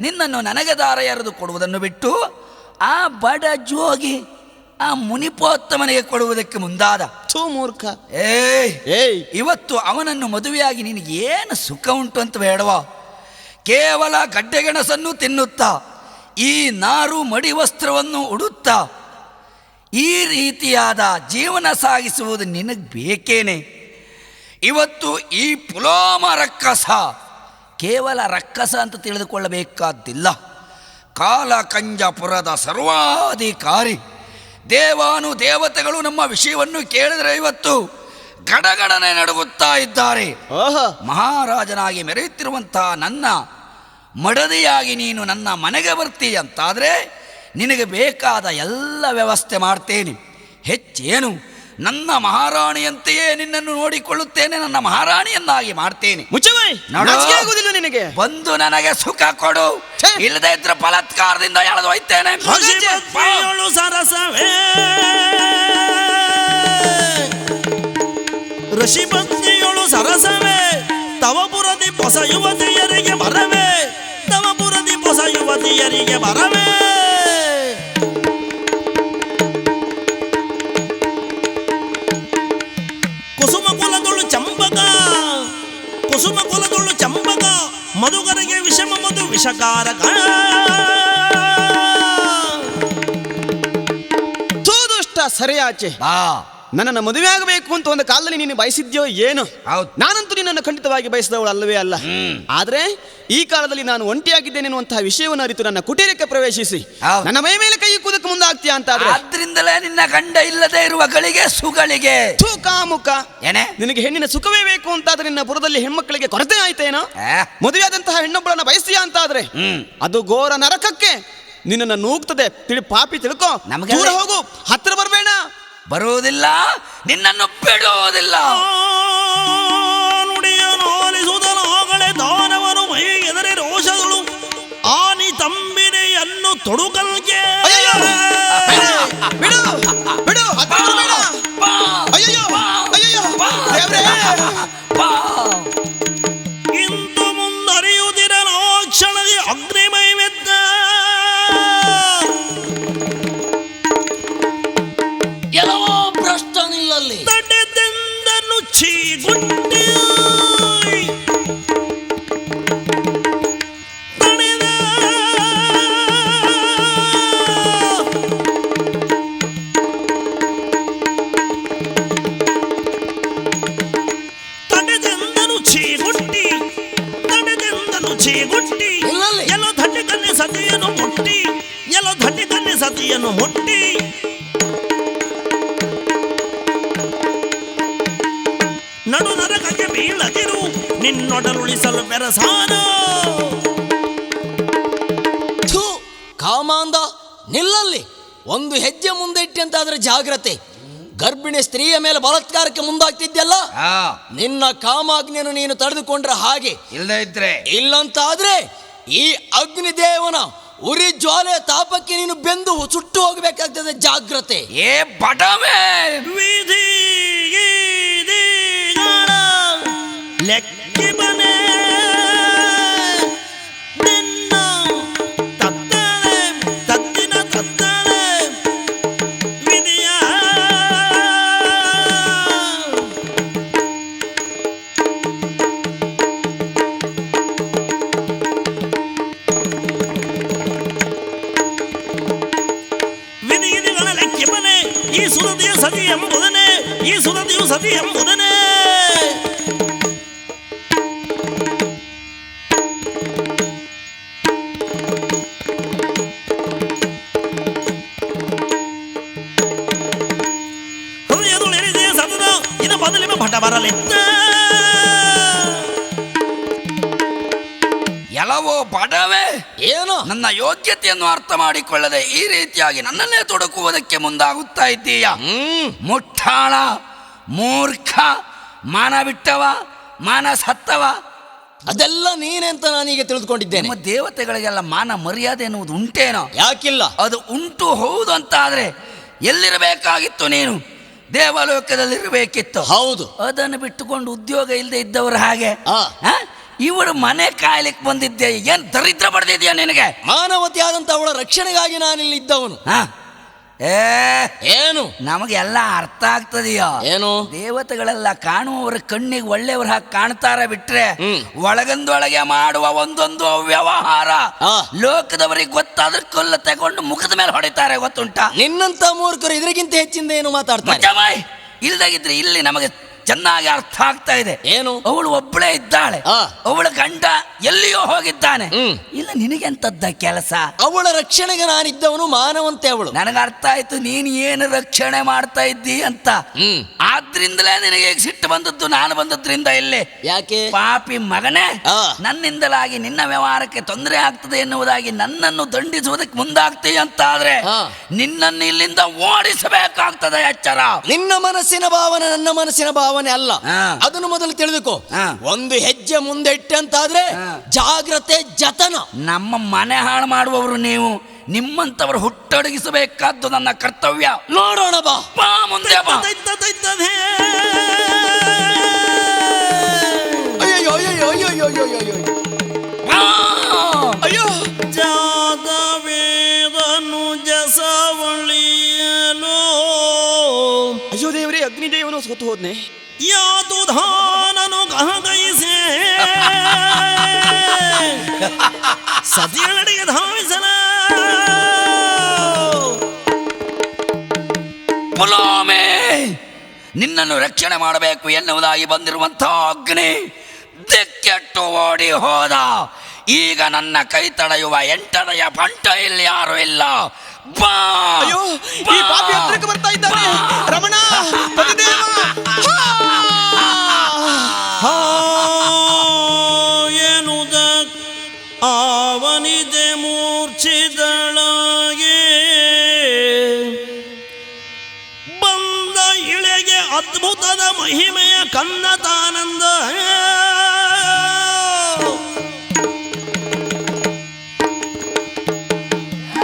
ನಿನ್ನನ್ನು ನನಗೆ ದಾರ ಎರೆದು ಕೊಡುವುದನ್ನು ಬಿಟ್ಟು ಆ ಬಡ ಜೋಗಿ ಆ ಮುನಿಪೋತ್ತಮನಿಗೆ ಕೊಡುವುದಕ್ಕೆ ಮುಂದಾದ. ಮೂರ್ಖ. ಏಯ್, ಇವತ್ತು ಅವನನ್ನು ಮದುವೆಯಾಗಿ ನಿನಗೆ ಏನು ಸುಖ ಉಂಟು ಅಂತ ಬೇಡವಾ? ಕೇವಲ ಗಡ್ಡೆಗೆಣಸನ್ನು ತಿನ್ನುತ್ತಾ, ಈ ನಾರು ಮಡಿ ವಸ್ತ್ರವನ್ನು ಉಡುತ್ತಾ ಈ ರೀತಿಯಾದ ಜೀವನ ಸಾಗಿಸುವುದು ನಿನಗೆ ಬೇಕೇನೆ? ಇವತ್ತು ಈ ಪುಲೋಮ ರಕ್ಕಸ ಕೇವಲ ರಕ್ಕಸ ಅಂತ ತಿಳಿದುಕೊಳ್ಳಬೇಕಾದ್ದಿಲ್ಲ. ಕಾಲಕಂಜಪುರದ ಸರ್ವಾಧಿಕಾರಿ. ದೇವಾನು ದೇವತೆಗಳು ನಮ್ಮ ವಿಷಯವನ್ನು ಕೇಳಿದರೆ ಇವತ್ತು ಗಡಗಡನೆ ನಡುಗುತ್ತಾ ಇದ್ದಾರೆ. ಮಹಾರಾಜನಾಗಿ ಮೆರೆಯುತ್ತಿರುವಂತಹ ನನ್ನ ಮಡದಿಯಾಗಿ ನೀನು ನನ್ನ ಮನೆಗೆ ಬರ್ತೀಯ ಅಂತಾದರೆ ನಿನಗೆ ಬೇಕಾದ ಎಲ್ಲ ವ್ಯವಸ್ಥೆ ಮಾಡ್ತೇನೆ. ಹೆಚ್ಚೇನು, ನನ್ನ ಮಹಾರಾಣಿಯಂತೆಯೇ ನಿನ್ನನ್ನು ನೋಡಿಕೊಳ್ಳುತ್ತೇನೆ, ನನ್ನ ಮಹಾರಾಣಿಯನ್ನಾಗಿ ಮಾಡ್ತೇನೆ. ನಿನಗೆ ಬಂದು ನನಗೆ ಸುಖ ಕೊಡು, ಇಲ್ಲದೆ ಇದ್ರೆ ಬಲಾತ್ಕಾರದಿಂದ ಎಳೆದು ಹೋಯ್ತೇನೆ. ಸರಸವೇ ಋಷಿಪತ್ನಿಯೊಳು ಸರಸವೇ, ತವಪುರದಿ ಹೊಸ ಯುವತಿಯರಿಗೆ ಬರವೇ, ತವಪುರದಿ ಹೊಸ ಯುವತಿಯರಿಗೆ ಬರವೇ. ಕುಸುಮ ಕುಲದೊಳು ಚಂಪಕ, ಕುಸುಮ ಕುಲದೊಳು ಚಂಪಕ, ಮಧುಕರಿಗೆ ವಿಷಮ ಮಧು ವಿಷಕಾರಕ. ಸರಿಯಾಚೆ ನನ್ನನ್ನು ಮದುವೆ ಆಗಬೇಕು ಅಂತ ಒಂದು ಕಾಲದಲ್ಲಿ ನೀನು ಬಯಸಿದ್ಯೋ ಏನು? ನಾನಂತೂ ನಿನ್ನನ್ನು ಖಂಡಿತವಾಗಿ ಬಯಸಿದವಳು ಅಲ್ಲವೇ ಅಲ್ಲ. ಆದ್ರೆ ಈ ಕಾಲದಲ್ಲಿ ನಾನು ಒಂಟಿಯಾಗಿದ್ದೇನೆ ಎನ್ನುವಂತಹ ವಿಷಯವನ್ನು ಅರಿತು ನನ್ನ ಕುಟೀರಕ್ಕೆ ಪ್ರವೇಶಿಸಿ ನನ್ನ ಮೈ ಮೇಲೆ ಕೈ ಕೂದಕ್ಕೆ ಮುಂದಾಗ್ತೀಯ ಅಂತ ಆದ್ರಿಂದಲೇ ನಿನ್ನ ಗಂಡ ಇಲ್ಲದೆ ಇರುವ ಗಳಿಗೆ ಸುಗಳಿಗೆ ಮುಖ ಏನೇ ನಿನಗೆ ಹೆಣ್ಣಿನ ಸುಖವೇ ಬೇಕು ಅಂತಾದ್ರೆ ನಿನ್ನ ಪುರದಲ್ಲಿ ಹೆಣ್ಮಕ್ಕಳಿಗೆ ಕೊರತೆ ಆಯ್ತೇನೋ? ಮದುವೆಯಾದಂತಹ ಹೆಣ್ಣೊಬ್ಬಳನ್ನ ಬಯಸ್ತೀಯ ಅಂತಾದ್ರೆ ಅದು ಘೋರ ನರಕಕ್ಕೆ ನಿನ್ನನ್ನು ನೂಗ್ತದೆ. ಪಾಪಿ ತಿಳ್ಕೊ. ನಮಗೆ ದೂರ ಹೋಗು, ಹತ್ರ ಬರಬೇಡ. ಬರುವುದಿಲ್ಲ, ನಿನ್ನನ್ನು ಬಿಡುವುದಿಲ್ಲ. ನುಡಿಯ ನೋಲಿಸುವುದನಾಗಲೇ ದಾನವನು ಮೈ ಎದರೆ ರೋಷಗಳು ಆನಿ ತಂಬಿನೆಯನ್ನು ತೊಡುಕಲ್ಗೆ ಬಿಡು ಬಿಡು, ಇಂದು ಮುಂದರಿಯುವುದಿರನ ಕ್ಷಣದಿ ಅಗ್ನಿಮಯವೆದ್ದ ಎಲ್ಲವೋ ಭ್ರಷ್ಟನಿಲ್ಲಲ್ಲಿ ತಡೆದೆಂದನು ಚೀಗುಟ್ಟೆ ತಡೆದ ಕನ್ನಿ ಸತಿಯನ್ನು ಮುಟ್ಟಿ ಎಲ್ಲೋ ಧಟಿ ಕನ್ನಿ ಸತಿಯನ್ನು ಮುಟ್ಟಿ ನಡು ನರಕಕ್ಕೆ ಬೀಳದಿರು ನಿನ್ನೊಡಲುಳಿಸಲು ಬೆರಸಾನ. ಥು, ಕಾಮಾಂಧ ನಿಲ್ಲಲ್ಲಿ. ಒಂದು ಹೆಜ್ಜೆ ಮುಂದೆ ಇಟ್ಟಂತಾದ್ರೆ ಜಾಗ್ರತೆ. ಗರ್ಭಿಣಿ ಸ್ತ್ರೀಯ ಮೇಲೆ ಬಲಾತ್ಕಾರಕ್ಕೆ ಮುಂದಾಗ್ತಿದ್ಯಲ್ಲ, ನಿನ್ನ ಕಾಮಾಗ್ನಿಯನ್ನು ನೀನು ತಡೆದುಕೊಂಡ್ರೆ ಹಾಗೆ. ಇಲ್ಲಂತಾದ್ರೆ ಈ ಅಗ್ನಿದೇವನ ಉರಿ ಜ್ವಾಲೆ ತಾಪಕ್ಕೆ ನೀನು ಬೆಂದು ಸುಟ್ಟು ಹೋಗಬೇಕಾಗ್ತದೆ. ಜಾಗ್ರತೆ. ಏ ಬಡವೇ, ವಿಧಿ ಲೆಕ್ಕಿ ಬನೆ ನಿನ್ನ ತತ್ತಳೆ ತತ್ತಿನ ತತ್ತಳೆ ವಿಧಿಯ ವಿಧಿಗಳ ಲೆಕ್ಕಿ ಬನೆ ಈ ಸುರದಿಯ ಸತಿ ಎಂಬುದನೇ, ಈ ಸುರದಿಯು ಸತಿ ಎಂಬುದನೇ. ಎಲ್ಲವೋ ಬಡವೇ, ಏನು ನನ್ನ ಯೋಗ್ಯತೆಯನ್ನು ಅರ್ಥ ಮಾಡಿಕೊಳ್ಳದೆ ಈ ರೀತಿಯಾಗಿ ನನ್ನನ್ನೇ ತೊಡಕುವುದಕ್ಕೆ ಮುಂದಾಗುತ್ತಾ ಇದ್ದೀಯ. ಮುಟ್ಟಾಳ, ಮೂರ್ಖ, ಮಾನ ಬಿಟ್ಟವ, ಮಾನ ಸತ್ತವ. ಅದೆಲ್ಲ ನೀನೆಂತ ನಾನೀಗ ತಿಳಿದುಕೊಂಡಿದ್ದೇನೆ. ನಿಮ್ಮ ದೇವತೆಗಳಿಗೆಲ್ಲ ಮಾನ ಮರ್ಯಾದೆ ಎನ್ನುವುದು ಉಂಟೇನೋ? ಯಾಕಿಲ್ಲ? ಅದು ಉಂಟು, ಹೌದು ಅಂತಾದ್ರೆ ಎಲ್ಲಿರಬೇಕಾಗಿತ್ತು ನೀನು? ದೇವಲೋಕದಲ್ಲಿರಬೇಕಿತ್ತು. ಹೌದು. ಅದನ್ನು ಬಿಟ್ಟುಕೊಂಡು ಉದ್ಯೋಗ ಇಲ್ಲದೆ ಇದ್ದವರು ಹಾಗೆ ಇವಳು ಮನೆ ಕಾಯ್ಲಿಕ್ಕೆ ಬಂದಿದ್ದೆ. ಏನ್ ದರಿದ್ರ ಪಡೆದಿದ್ಯಾ ನಿನಗೆ? ಮಾನವತಿ ಆದಂತ ಅವಳ ರಕ್ಷಣೆಗಾಗಿ ನಾನಿಲ್ಲಿ ಇದ್ದವನು. ಏನು ನಮಗೆಲ್ಲ ಅರ್ಥ ಆಗ್ತದೆಯೋ? ಏನು? ದೇವತೆಗಳೆಲ್ಲ ಕಾಣುವವರ ಕಣ್ಣಿಗೆ ಒಳ್ಳೆಯವ್ರ ಹಾಗೆ ಕಾಣ್ತಾರ ಬಿಟ್ರೆ ಒಳಗಂದೊಳಗೆ ಮಾಡುವ ಒಂದೊಂದು ವ್ಯವಹಾರ ಲೋಕದವರಿಗೆ ಗೊತ್ತಾದ್ರೆ ಕೊಲ್ಲ ತಗೊಂಡು ಮುಖದ ಮೇಲೆ ಹೊಡಿತಾರೆ. ಗೊತ್ತುಂಟ? ನಿನ್ನಂತ ಮೂರ್ಖರು ಇದಕ್ಕಿಂತ ಹೆಚ್ಚಿಂದ ಏನು ಮಾತಾಡ್ತಾರೆ? ಇಲ್ದಾಗಿದ್ರೆ ಇಲ್ಲಿ ನಮಗೆ ಚೆನ್ನಾಗಿ ಅರ್ಥ ಆಗ್ತಾ ಇದೆ. ಏನು? ಅವಳು ಒಬ್ಬಳೇ ಇದ್ದಾಳೆ, ಅವಳ ಗಂಡ ಎಲ್ಲಿಯೋ ಹೋಗಿದ್ದಾನೆ. ಇಲ್ಲ ನಿನಗೆಂತದ್ದ ಕೆಲಸ? ಅವಳ ರಕ್ಷಣೆಗೆ ನಾನಿದ್ದವನು, ಮಾನವಂತೆ ಅವಳು. ನನಗೆ ಅರ್ಥ ಆಯ್ತು ನೀನು ಏನು ರಕ್ಷಣೆ ಮಾಡ್ತಾ ಇದ್ದಿ ಅಂತ. ಆದ್ರಿಂದಲೇ ನಿನಗೆ ಸಿಟ್ಟು ಬಂದದ್ದು, ನಾನು ಬಂದದ್ರಿಂದ. ಇಲ್ಲಿ ಯಾಕೆ? ಪಾಪಿ ಮಗನೇ, ನನ್ನಿಂದಲಾಗಿ ನಿನ್ನ ವ್ಯವಹಾರಕ್ಕೆ ತೊಂದರೆ ಆಗ್ತದೆ ಎನ್ನುವುದಾಗಿ ನನ್ನನ್ನು ದಂಡಿಸುವುದಕ್ಕೆ ಮುಂದಾಗ್ತೀಯ ಅಂತ ಆದ್ರೆ ನಿನ್ನನ್ನು ಇಲ್ಲಿಂದ ಓಡಿಸಬೇಕಾಗ್ತದೆ. ಎಚ್ಚರ. ನಿನ್ನ ಮನಸ್ಸಿನ ಭಾವನೆ ನನ್ನ ಮನಸ್ಸಿನ ಭಾವನೆ ಅಲ್ಲ, ಅದನ್ನು ಮೊದಲು ತಿಳಿದುಕೋ. ಒಂದು ಹೆಜ್ಜೆ ಮುಂದೆ ಇಟ್ಟಂತಾದ್ರೆ ಜಾಗ್ರತೆ, ಜತನ. ನಮ್ಮ ಮನೆ ಹಾಳು ಮಾಡುವವರು ನೀವು, ನಿಮ್ಮಂತವರು ಹುಟ್ಟೊಡಗಿಸಬೇಕಾದ್ದು ನನ್ನ ಕರ್ತವ್ಯ. ನೋಡೋಣ ಬಾ, ಮುಂದೆ ಬಾ. ಅಯ್ಯೋ ಅಯ್ಯೋ ಅಯ್ಯೋ ಅಯ್ಯೋ ಅಯ್ಯೋ ಜಾಗವೇದನು ಜಸವಳಿಯಲು. ಅಯ್ಯೋ ದೇವರೇ, ಅಗ್ನಿದೇವನು ಸೋತು ಹೋದ್ನೆ. ಯಾತು ಧಾನನು ಗಹಗೈಸೆ ಸತಿಯಳಡಿಗೆ ಧಾವಿಸಲ. ಪುಲಾಮೆ, ನಿನ್ನನ್ನು ರಕ್ಷಣೆ ಮಾಡಬೇಕು ಎನ್ನುವುದಾಗಿ ಬಂದಿರುವಂತಹ ಅಗ್ನಿ ದಿಕ್ಕೆಟ್ಟು ಓಡಿ ಹೋದ. ಈಗ ನನ್ನ ಕೈ ತಡೆಯುವ ಎಂಟನೆಯ ಪಂಟ ಇಲ್ಲಿ ಯಾರು ಇಲ್ಲ. ಬಾ. ಅಯ್ಯೋ, ಈ ಪಾಪಿ ಹತ್ರಕ್ಕೆ ಬರ್ತಾ ಇದ್ದಾನೆ. ರಮಣ, ಏನುದ ಆವನಿದೆ ಮೂರ್ಛಿದಳಾಗೆ ಬಂದ ಇಳೆಗೆ ಅದ್ಭುತದ ಮಹಿಮೆಯ ಕನ್ನತಾನಂದ.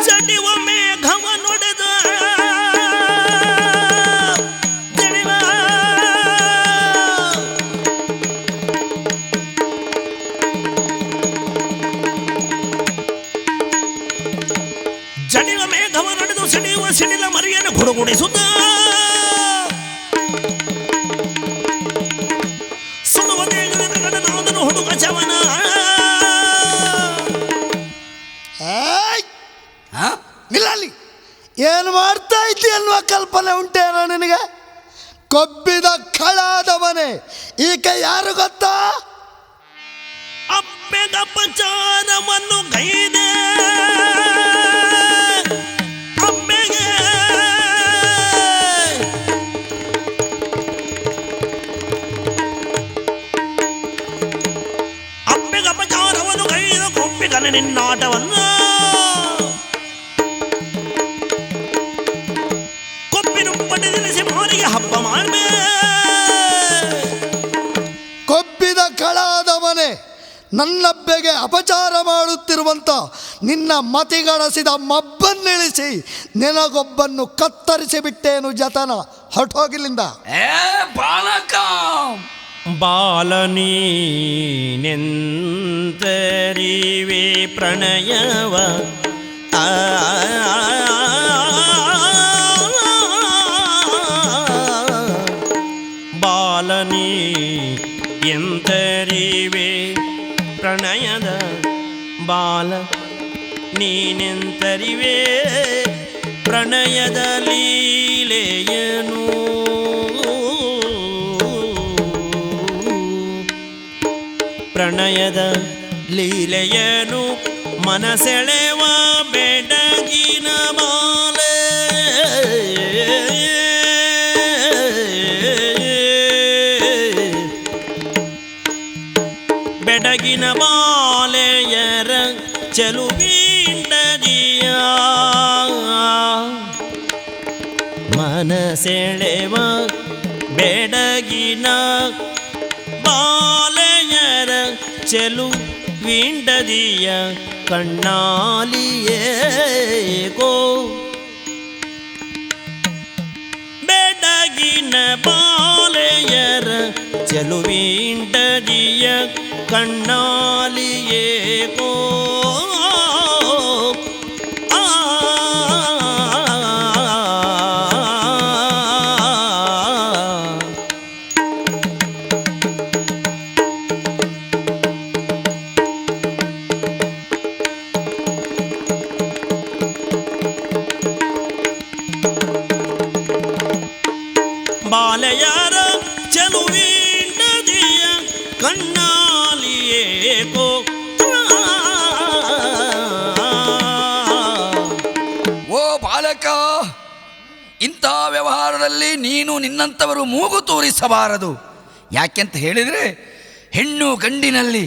ಜಡಿವ ಮೇಘವ ನೊಡೆದ ಜಡಿವ ಮೇಘವ ನಡೆದು ಸಿಡಿಯುವ ಸಿಡಿಲ ಮರಿಯನ್ನು ಗುಡುಗುಡಿಸುತ್ತ ಸುಡುವ ದೇಗದ ಗಡನಾದನು ಹುಡುಗ ಚವನ. ನಿಲ್ಲಲ್ಲಿ. ಏನು ಮಾಡ್ತಾ ಇದ್ದಿ ಅನ್ನುವ ಕಲ್ಪನೆ ಉಂಟೇನೋ ನಿನಗೆ? ಕೊಬ್ಬಿದ ಖಳಾದವನೇ, ಈಕೆ ಯಾರು ಗೊತ್ತಾ? ಅಪ್ಪೆಗಪ್ಪಚಾರವನ್ನು ಗೈದೆ ನನ್ನಬ್ಬೆಗೆ ಅಪಚಾರ ಮಾಡುತ್ತಿರುವಂಥ ನಿನ್ನ ಮತಿಗಣಿಸಿದ ಮಬ್ಬನ್ನಿಳಿಸಿ ನಿನಗೊಬ್ಬನ್ನು ಕತ್ತರಿಸಿ ಬಿಟ್ಟೇನು ಜತನ. ಹೊರಟೋಗಿಲ್ಲಿಂದ. ಬಾಲಕ ಬಾಲನೀನೆಂತರಿವೆ ಪ್ರಣಯವ ಬಾಲನಿ ಎಂತರಿವೆ ಪ್ರಣಯದ ಬಾಲ ನೀನೆಂತರಿವೆ ಪ್ರಣಯದ ಲೀಲೆಯನು ಪ್ರಣಯದ ಲೀಲೆಯನು ಮನಸೆಳೆವ ಬೆಡಗಿನ ಮಾಲೆ ಬೆಡಗಿನ ಬಾಲೆಯರ ಚೆಲುವಿಂಡದಿಯ ಮನಸೆಳೆವ ಬೆಡಗಿನ ಬಾಲೆಯರ ಚೆಲುವಿಂಡದಿಯ ಕಣ್ಣಾಲಿಯೇಗೋ ಬೆಡಗಿನ ಬಾಲೆಯರ ಚೆಲುವಿಂಡದಿಯ ಕಣ್ಣಾಲಿಯೇಗೋ ಬಾಲೆಯರ ಚೆಲುವಿಂಡದಿಯ ಕಣ್ಣಾಲಿಯೇಗೋ. ಓ ಬಾಲಕ, ಇಂಥ ವ್ಯವಹಾರದಲ್ಲಿ ನೀನು ನಿನ್ನಂಥವರು ಮೂಗು ತೋರಿಸಬಾರದು. ಯಾಕೆಂತ ಹೇಳಿದರೆ ಹೆಣ್ಣು ಗಂಡಿನಲ್ಲಿ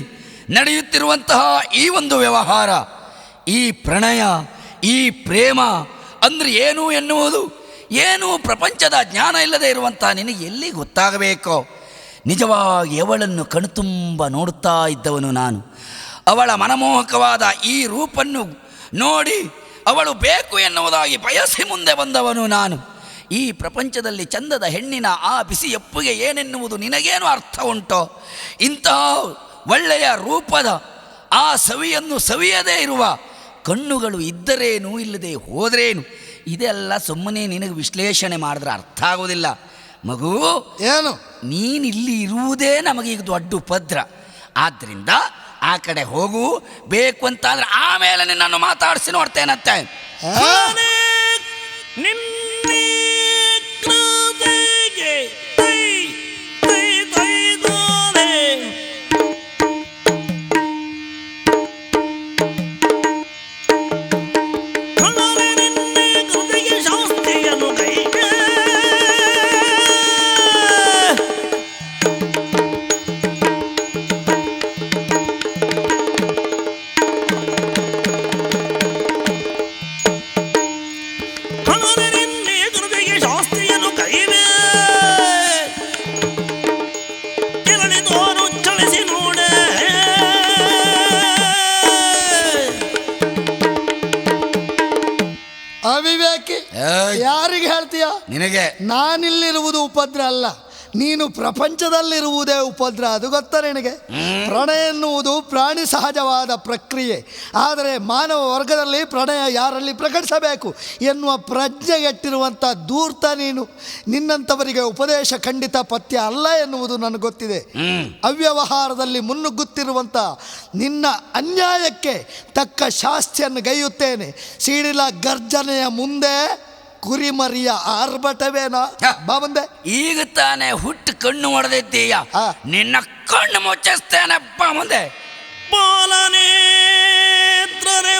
ನಡೆಯುತ್ತಿರುವಂತಹ ಈ ಒಂದು ವ್ಯವಹಾರ, ಈ ಪ್ರಣಯ, ಈ ಪ್ರೇಮ ಅಂದರೆ ಏನು ಎನ್ನುವುದು ಏನು ಪ್ರಪಂಚದ ಜ್ಞಾನ ಇಲ್ಲದೆ ಇರುವಂಥ ನಿನಗೆ ಎಲ್ಲಿ ಗೊತ್ತಾಗಬೇಕೋ. ನಿಜವಾಗಿ ಅವಳನ್ನು ಕಣ್ತುಂಬ ನೋಡುತ್ತಾ ಇದ್ದವನು ನಾನು. ಅವಳ ಮನಮೋಹಕವಾದ ಈ ರೂಪನ್ನು ನೋಡಿ ಅವಳು ಬೇಕು ಎನ್ನುವುದಾಗಿ ಬಯಸಿ ಮುಂದೆ ಬಂದವನು ನಾನು. ಈ ಪ್ರಪಂಚದಲ್ಲಿ ಚಂದದ ಹೆಣ್ಣಿನ ಆ ಬಿಸಿ ಎಪ್ಪುಗೆ ಏನೆನ್ನುವುದು ನಿನಗೇನು ಅರ್ಥ ಉಂಟೋ? ಇಂತಹ ಒಳ್ಳೆಯ ರೂಪದ ಆ ಸವಿಯನ್ನು ಸವಿಯದೇ ಇರುವ ಕಣ್ಣುಗಳು ಇದ್ದರೇನು ಇಲ್ಲದೆ ಹೋದ್ರೇನು, ಇದೆಲ್ಲ ಸುಮ್ಮನೆ ನಿನಗೆ ವಿಶ್ಲೇಷಣೆ ಮಾಡಿದ್ರೆ ಅರ್ಥ ಆಗೋದಿಲ್ಲ. ಮಗು, ಏನು ನೀನಿಲ್ಲಿ ಇರುವುದೇ ನಮಗೀಗ ದೊಡ್ಡ ಉಪದ್ರ. ಆದ್ದರಿಂದ ಆ ಕಡೆ ಹೋಗು. ಬೇಕು ಅಂತ ಅಂದ್ರೆ ಆಮೇಲೆ ನಿನ್ನನ್ನು ಮಾತಾಡಿಸಿ ನೋಡ್ತೇನಂತೆ. ಅವಿವೇಕಿ, ಯಾರಿಗೆ ಹೇಳ್ತೀಯ? ನಿನಗೆ. ನಾನಿಲ್ಲಿರುವುದು ಉಪದ್ರ ಅಲ್ಲ, ನೀನು ಪ್ರಪಂಚದಲ್ಲಿರುವುದೇ ಉಪದ್ರ. ಅದು ಗೊತ್ತಾ ನಿನಗೆ? ಪ್ರಣಯ ಎನ್ನುವುದು ಪ್ರಾಣಿ ಸಹಜವಾದ ಪ್ರಕ್ರಿಯೆ. ಆದರೆ ಮಾನವ ವರ್ಗದಲ್ಲಿ ಪ್ರಣಯ ಯಾರಲ್ಲಿ ಪ್ರಕಟಿಸಬೇಕು ಎನ್ನುವ ಪ್ರಜ್ಞೆಗೆಟ್ಟಿರುವಂಥ ಧೂರ್ತ ನೀನು. ನಿನ್ನಂಥವರಿಗೆ ಉಪದೇಶ ಖಂಡಿತ ಪಥ್ಯ ಅಲ್ಲ ಎನ್ನುವುದು ನನಗೆ ಗೊತ್ತಿದೆ. ಅವ್ಯವಹಾರದಲ್ಲಿ ಮುನ್ನುಗ್ಗುತ್ತಿರುವಂಥ ನಿನ್ನ ಅನ್ಯಾಯಕ್ಕೆ ತಕ್ಕ ಶಾಸ್ತಿಯನ್ನು ಗೈಯುತ್ತೇನೆ. ಸಿಡಿಲ ಗರ್ಜನೆಯ ಮುಂದೆ ಕುರಿಮರಿಯ ಆರ್ಭಟವೇನಾ? ಬಾ ಮುಂದೆ. ಈಗ ತಾನೇ ಹುಟ್ಟು ಕಣ್ಣು ಹೊಡೆದಿದ್ದೀಯ, ನಿನ್ನ ಕಣ್ಣು ಮುಚ್ಚಿಸ್ತೇನೆ. ಬಾ ಮುಂದೆ. ಬಾಲನೇತ್ರರೆ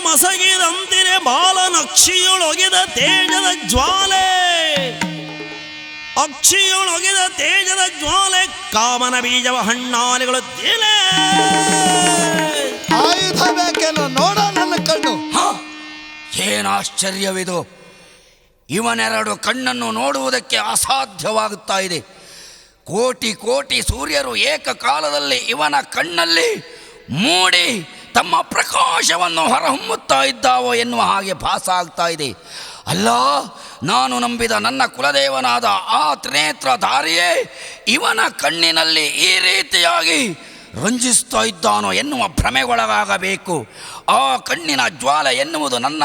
ಮಸಗಿದಂತಿರೆ ಬಾಲನಕ್ಷಿಯೊಳೊಗೆದ ತೇಜದ ಜ್ವಾಲೆ, ಅಕ್ಷಿಯೊಳೊಗೆದ ತೇಜದ ಜ್ವಾಲೆ ಕಾಮನ ಬೀಜವ ಹಣ್ಣಾಲೆಗಳು ತೇಲೆ. ಆಯುಧ ಬೇಕೇನೋ ನೋಡ ನನ್ನ ಕಣ್ಣು. ಏನು ಆಶ್ಚರ್ಯವಿದು! ಇವನೆರಡು ಕಣ್ಣನ್ನು ನೋಡುವುದಕ್ಕೆ ಅಸಾಧ್ಯವಾಗುತ್ತಾ ಇದೆ. ಕೋಟಿ ಕೋಟಿ ಸೂರ್ಯರು ಏಕಕಾಲದಲ್ಲಿ ಇವನ ಕಣ್ಣಲ್ಲಿ ಮೂಡಿ ತಮ್ಮ ಪ್ರಕಾಶವನ್ನು ಹೊರಹೊಮ್ಮುತ್ತಾ ಇದ್ದಾವೋ ಎನ್ನುವ ಹಾಗೆ ಭಾಸ ಆಗ್ತಾ ಇದೆ. ಅಲ್ಲ, ನಾನು ನಂಬಿದ ನನ್ನ ಕುಲದೇವನಾದ ಆ ತ್ರಿನೇತ್ರಧಾರಿಯೇ ಇವನ ಕಣ್ಣಿನಲ್ಲಿ ಈ ರೀತಿಯಾಗಿ ರಂಜಿಸ್ತಾ ಇದ್ದಾನೋ ಎನ್ನುವ ಭ್ರಮೆಗೊಳಗಾಗಬೇಕು. ಆ ಕಣ್ಣಿನ ಜ್ವಾಲೆ ಎನ್ನುವುದು ನನ್ನ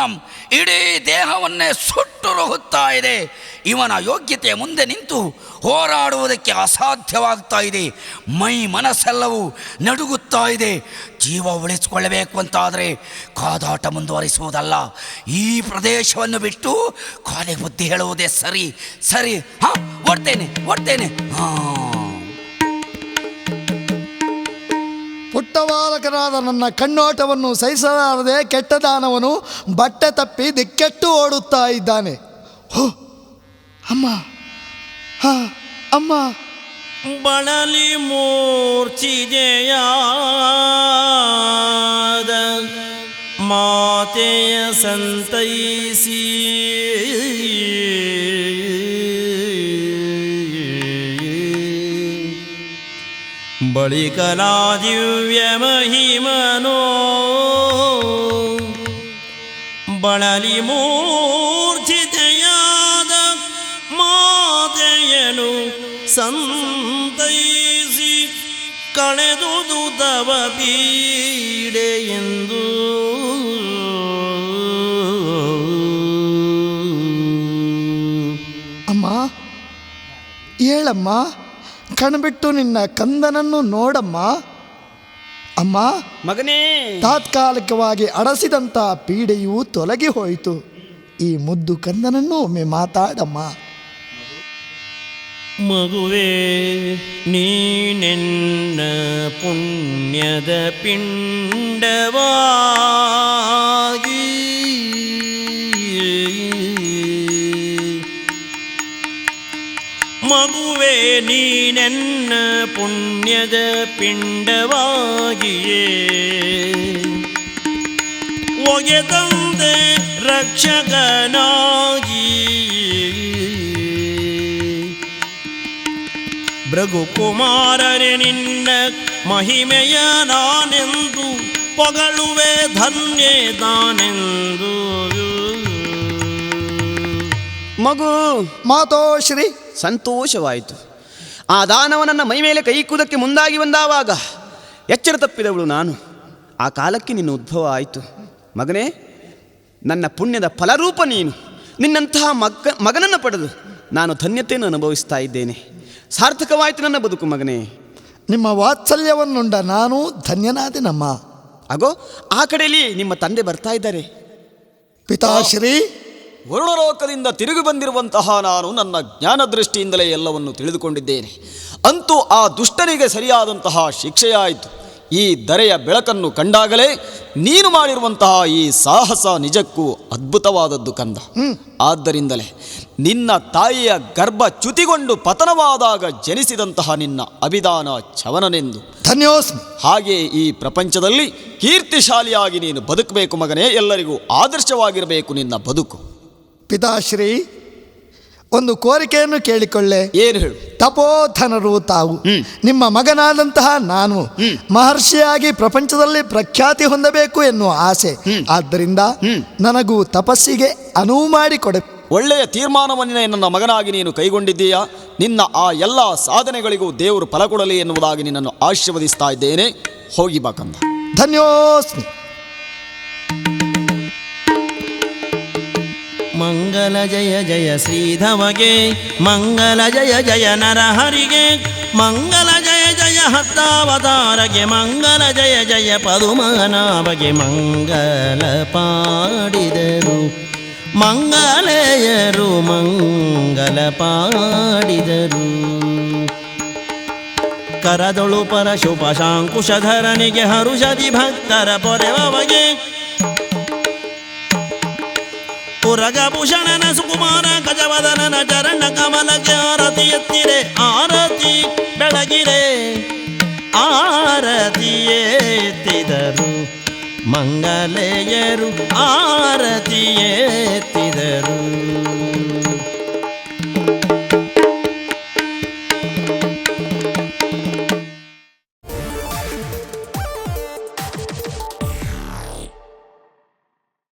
ಇಡೀ ದೇಹವನ್ನೇ ಸುಟ್ಟುರುಹುತ್ತಾ ಇದೆ. ಇವನ ಯೋಗ್ಯತೆಯ ಮುಂದೆ ನಿಂತು ಹೋರಾಡುವುದಕ್ಕೆ ಅಸಾಧ್ಯವಾಗ್ತಾ ಇದೆ. ಮೈ ಮನಸ್ಸೆಲ್ಲವೂ ನಡುಗುತ್ತಾ ಇದೆ. ಜೀವ ಉಳಿಸಿಕೊಳ್ಳಬೇಕು ಅಂತಾದರೆ ಕಾದಾಟ ಮುಂದುವರಿಸುವುದಲ್ಲ, ಈ ಪ್ರದೇಶವನ್ನು ಬಿಟ್ಟು ಕಾಲಿಗೆ ಬುದ್ಧಿ ಹೇಳುವುದೇ ಸರಿ. ಸರಿ, ಹಾಂ, ಓಡ್ತೇನೆ. ಪುಟ್ಟಬಾಲಕನಾದ ನನ್ನ ಕಣ್ಣೋಟವನ್ನು ಸಹಿಸಲಾರದೆ ಕೆಟ್ಟದಾನವನು ಬಟ್ಟೆ ತಪ್ಪಿ ದಿಕ್ಕೆಟ್ಟು ಓಡುತ್ತಾ ಇದ್ದಾನೆ. ಹೋ ಅಮ್ಮ, ಹಾ ಅಮ್ಮ. ಬಳಲಿ ಮೂರ್ಛಿದೆಯಾದ ಮಾತೆಯ ಸಂತೈಸಿ ಬಳಿಕಲಾ ದಿವ್ಯ ಮಹಿಮನೋ ಬಳಲಿ ಮೂರ್ಛಿತೆಯಾದ ಮಾತೆಯನು ಸಂತೈಸಿ ಕಳೆದುದು ತವ ಪೀಡೆಯೆಂದು ಅಮ್ಮ, ಹೇಳಮ್ಮ, ಕಣ್ಬಿಟ್ಟು ನಿನ್ನ ಕಂದನನ್ನು ನೋಡಮ್ಮ. ಅಮ್ಮ, ಮಗನೇ, ತಾತ್ಕಾಲಿಕವಾಗಿ ಅಡಸಿದಂಥ ಪೀಡೆಯು ತೊಲಗಿ ಹೋಯಿತು. ಈ ಮುದ್ದು ಕಂದನನ್ನು ಒಮ್ಮೆ ಮಾತಾಡಮ್ಮ. ಮಗುವೇ, ನೀನೆನ್ನ ಪುಣ್ಯದ ಪಿಂಡವಾಗಿ ಮಗುವೇ, ನೀನೆನ್ನ ಪುಣ್ಯದ ಪಿಂಡವಾಗಿಯೇ ಒಗೆದಂದೆ ರಕ್ಷಕನಾಗಿ ಭೃಗುಕುಮಾರರೆ ನಿನ್ನ ಮಹಿಮೆಯ ನಾನೆಂದು ಪೊಗಳುವೆ ಧನ್ಯೆ ತಾನೆಂದು. ಮಗು, ಮಾತೋಶ್ರೀ, ಸಂತೋಷವಾಯಿತು. ಆ ದಾನವನನ್ನ ಮೈ ಮೇಲೆ ಕೈಕುವುದಕ್ಕೆ ಮುಂದಾಗಿ ಬಂದಾವಾಗ ಎಚ್ಚರ ತಪ್ಪಿದವಳು ನಾನು. ಆ ಕಾಲಕ್ಕೆ ನಿನ್ನ ಉದ್ಭವ ಆಯಿತು. ಮಗನೇ, ನನ್ನ ಪುಣ್ಯದ ಫಲರೂಪ ನೀನು. ನಿನ್ನಂತಹ ಮಗನನ್ನು ಪಡೆದು ನಾನು ಧನ್ಯತೆಯನ್ನು ಅನುಭವಿಸ್ತಾ ಇದ್ದೇನೆ. ಸಾರ್ಥಕವಾಯಿತು ನನ್ನ ಬದುಕು ಮಗನೇ. ನಿಮ್ಮ ವಾತ್ಸಲ್ಯವನ್ನುಂಡ ನಾನು ಧನ್ಯನಾದೆನಮ್ಮ. ಆಗೋ, ಆ ಕಡೆಯಲ್ಲಿ ನಿಮ್ಮ ತಂದೆ ಬರ್ತಾ ಇದ್ದಾರೆ. ಪಿತಾಶ್ರೀ, ವರುಣಲೋಕದಿಂದ ತಿರುಗಿ ಬಂದಿರುವಂತಹ ನಾನು ನನ್ನ ಜ್ಞಾನದೃಷ್ಟಿಯಿಂದಲೇ ಎಲ್ಲವನ್ನು ತಿಳಿದುಕೊಂಡಿದ್ದೇನೆ. ಅಂತೂ ಆ ದುಷ್ಟನಿಗೆ ಸರಿಯಾದಂತಹ ಶಿಕ್ಷೆಯಾಯಿತು. ಈ ಧರೆಯ ಬೆಳಕನ್ನು ಕಂಡಾಗಲೇ ನೀನು ಮಾಡಿರುವಂತಹ ಈ ಸಾಹಸ ನಿಜಕ್ಕೂ ಅದ್ಭುತವಾದದ್ದು ಕಂದ. ಆದ್ದರಿಂದಲೇ ನಿನ್ನ ತಾಯಿಯ ಗರ್ಭ ಚ್ಯುತಿಗೊಂಡು ಪತನವಾದಾಗ ಜನಿಸಿದಂತಹ ನಿನ್ನ ಅಭಿದಾನ ಚವನನೆಂದು ಧನ್ಯೋಸ್ಮಿ. ಹಾಗೆ ಈ ಪ್ರಪಂಚದಲ್ಲಿ ಕೀರ್ತಿಶಾಲಿಯಾಗಿ ನೀನು ಬದುಕಬೇಕು ಮಗನೇ. ಎಲ್ಲರಿಗೂ ಆದರ್ಶವಾಗಿರಬೇಕು ನಿನ್ನ ಬದುಕು. ಪಿತಾಶ್ರೀ, ಒಂದು ಕೋರಿಕೆಯನ್ನು ಕೇಳಿಕೊಳ್ಳೆ. ಏನು ಹೇಳು? ತಪೋಧನರು ತಾವು. ನಿಮ್ಮ ಮಗನಾದಂತಹ ನಾನು ಮಹರ್ಷಿಯಾಗಿ ಪ್ರಪಂಚದಲ್ಲಿ ಪ್ರಖ್ಯಾತಿ ಹೊಂದಬೇಕು ಎನ್ನುವ ಆಸೆ. ಆದ್ದರಿಂದ ನನಗೂ ತಪಸ್ಸಿಗೆ ಅನುವು ಮಾಡಿಕೊಡೆ. ಒಳ್ಳೆಯ ತೀರ್ಮಾನವನ್ನೇ ನನ್ನ ಮಗನಾಗಿ ನೀನು ಕೈಗೊಂಡಿದ್ದೀಯಾ. ನಿನ್ನ ಆ ಎಲ್ಲ ಸಾಧನೆಗಳಿಗೂ ದೇವರು ಫಲ ಕೊಡಲಿ ಎನ್ನುವುದಾಗಿ ನಿನ್ನನ್ನು ಆಶೀರ್ವದಿಸ್ತಾ ಇದ್ದೇನೆ. ಹೋಗಿ ಬಾ ಕಂದ. ಧನ್ಯೋಸ್ಮಿ. ಮಂಗಲ ಜಯ ಜಯ ಶ್ರೀಧವಗೆ, ಮಂಗಲ ಜಯ ಜಯ ನರಹರಿಗೆ, ಮಂಗಲ ಜಯ ಜಯ ಹತ್ತಾವತಾರಗೆ, ಮಂಗಲ ಜಯ ಜಯ ಪದುಮನಾಭಗೆ. ಮಂಗಲ ಪಾಡಿದರು ಮಂಗಲೆಯರು, ಮಂಗಲ ಪಾಡಿದರು. ಕರದೊಳು ಪರಶುಪ ಶಾಂಕುಶಧರನಿಗೆ ಹರುಷದಿ ಭಕ್ತರ ಪೊರೆವಗೆ. ಪುರಗಭೂಷಣನ ಸುಕುಮಾರ ಗಜವದನನ ಚರಣ ಕಮಲಕ್ಕೆ ಆರತಿ ಎತ್ತಿರೆ, ಆರತಿ ಬೆಳಗಿರೆ, ಆರತಿ ಎತ್ತಿದರು ಮಂಗಲೆಯರು, ಆರತಿ ಎತ್ತಿದರು.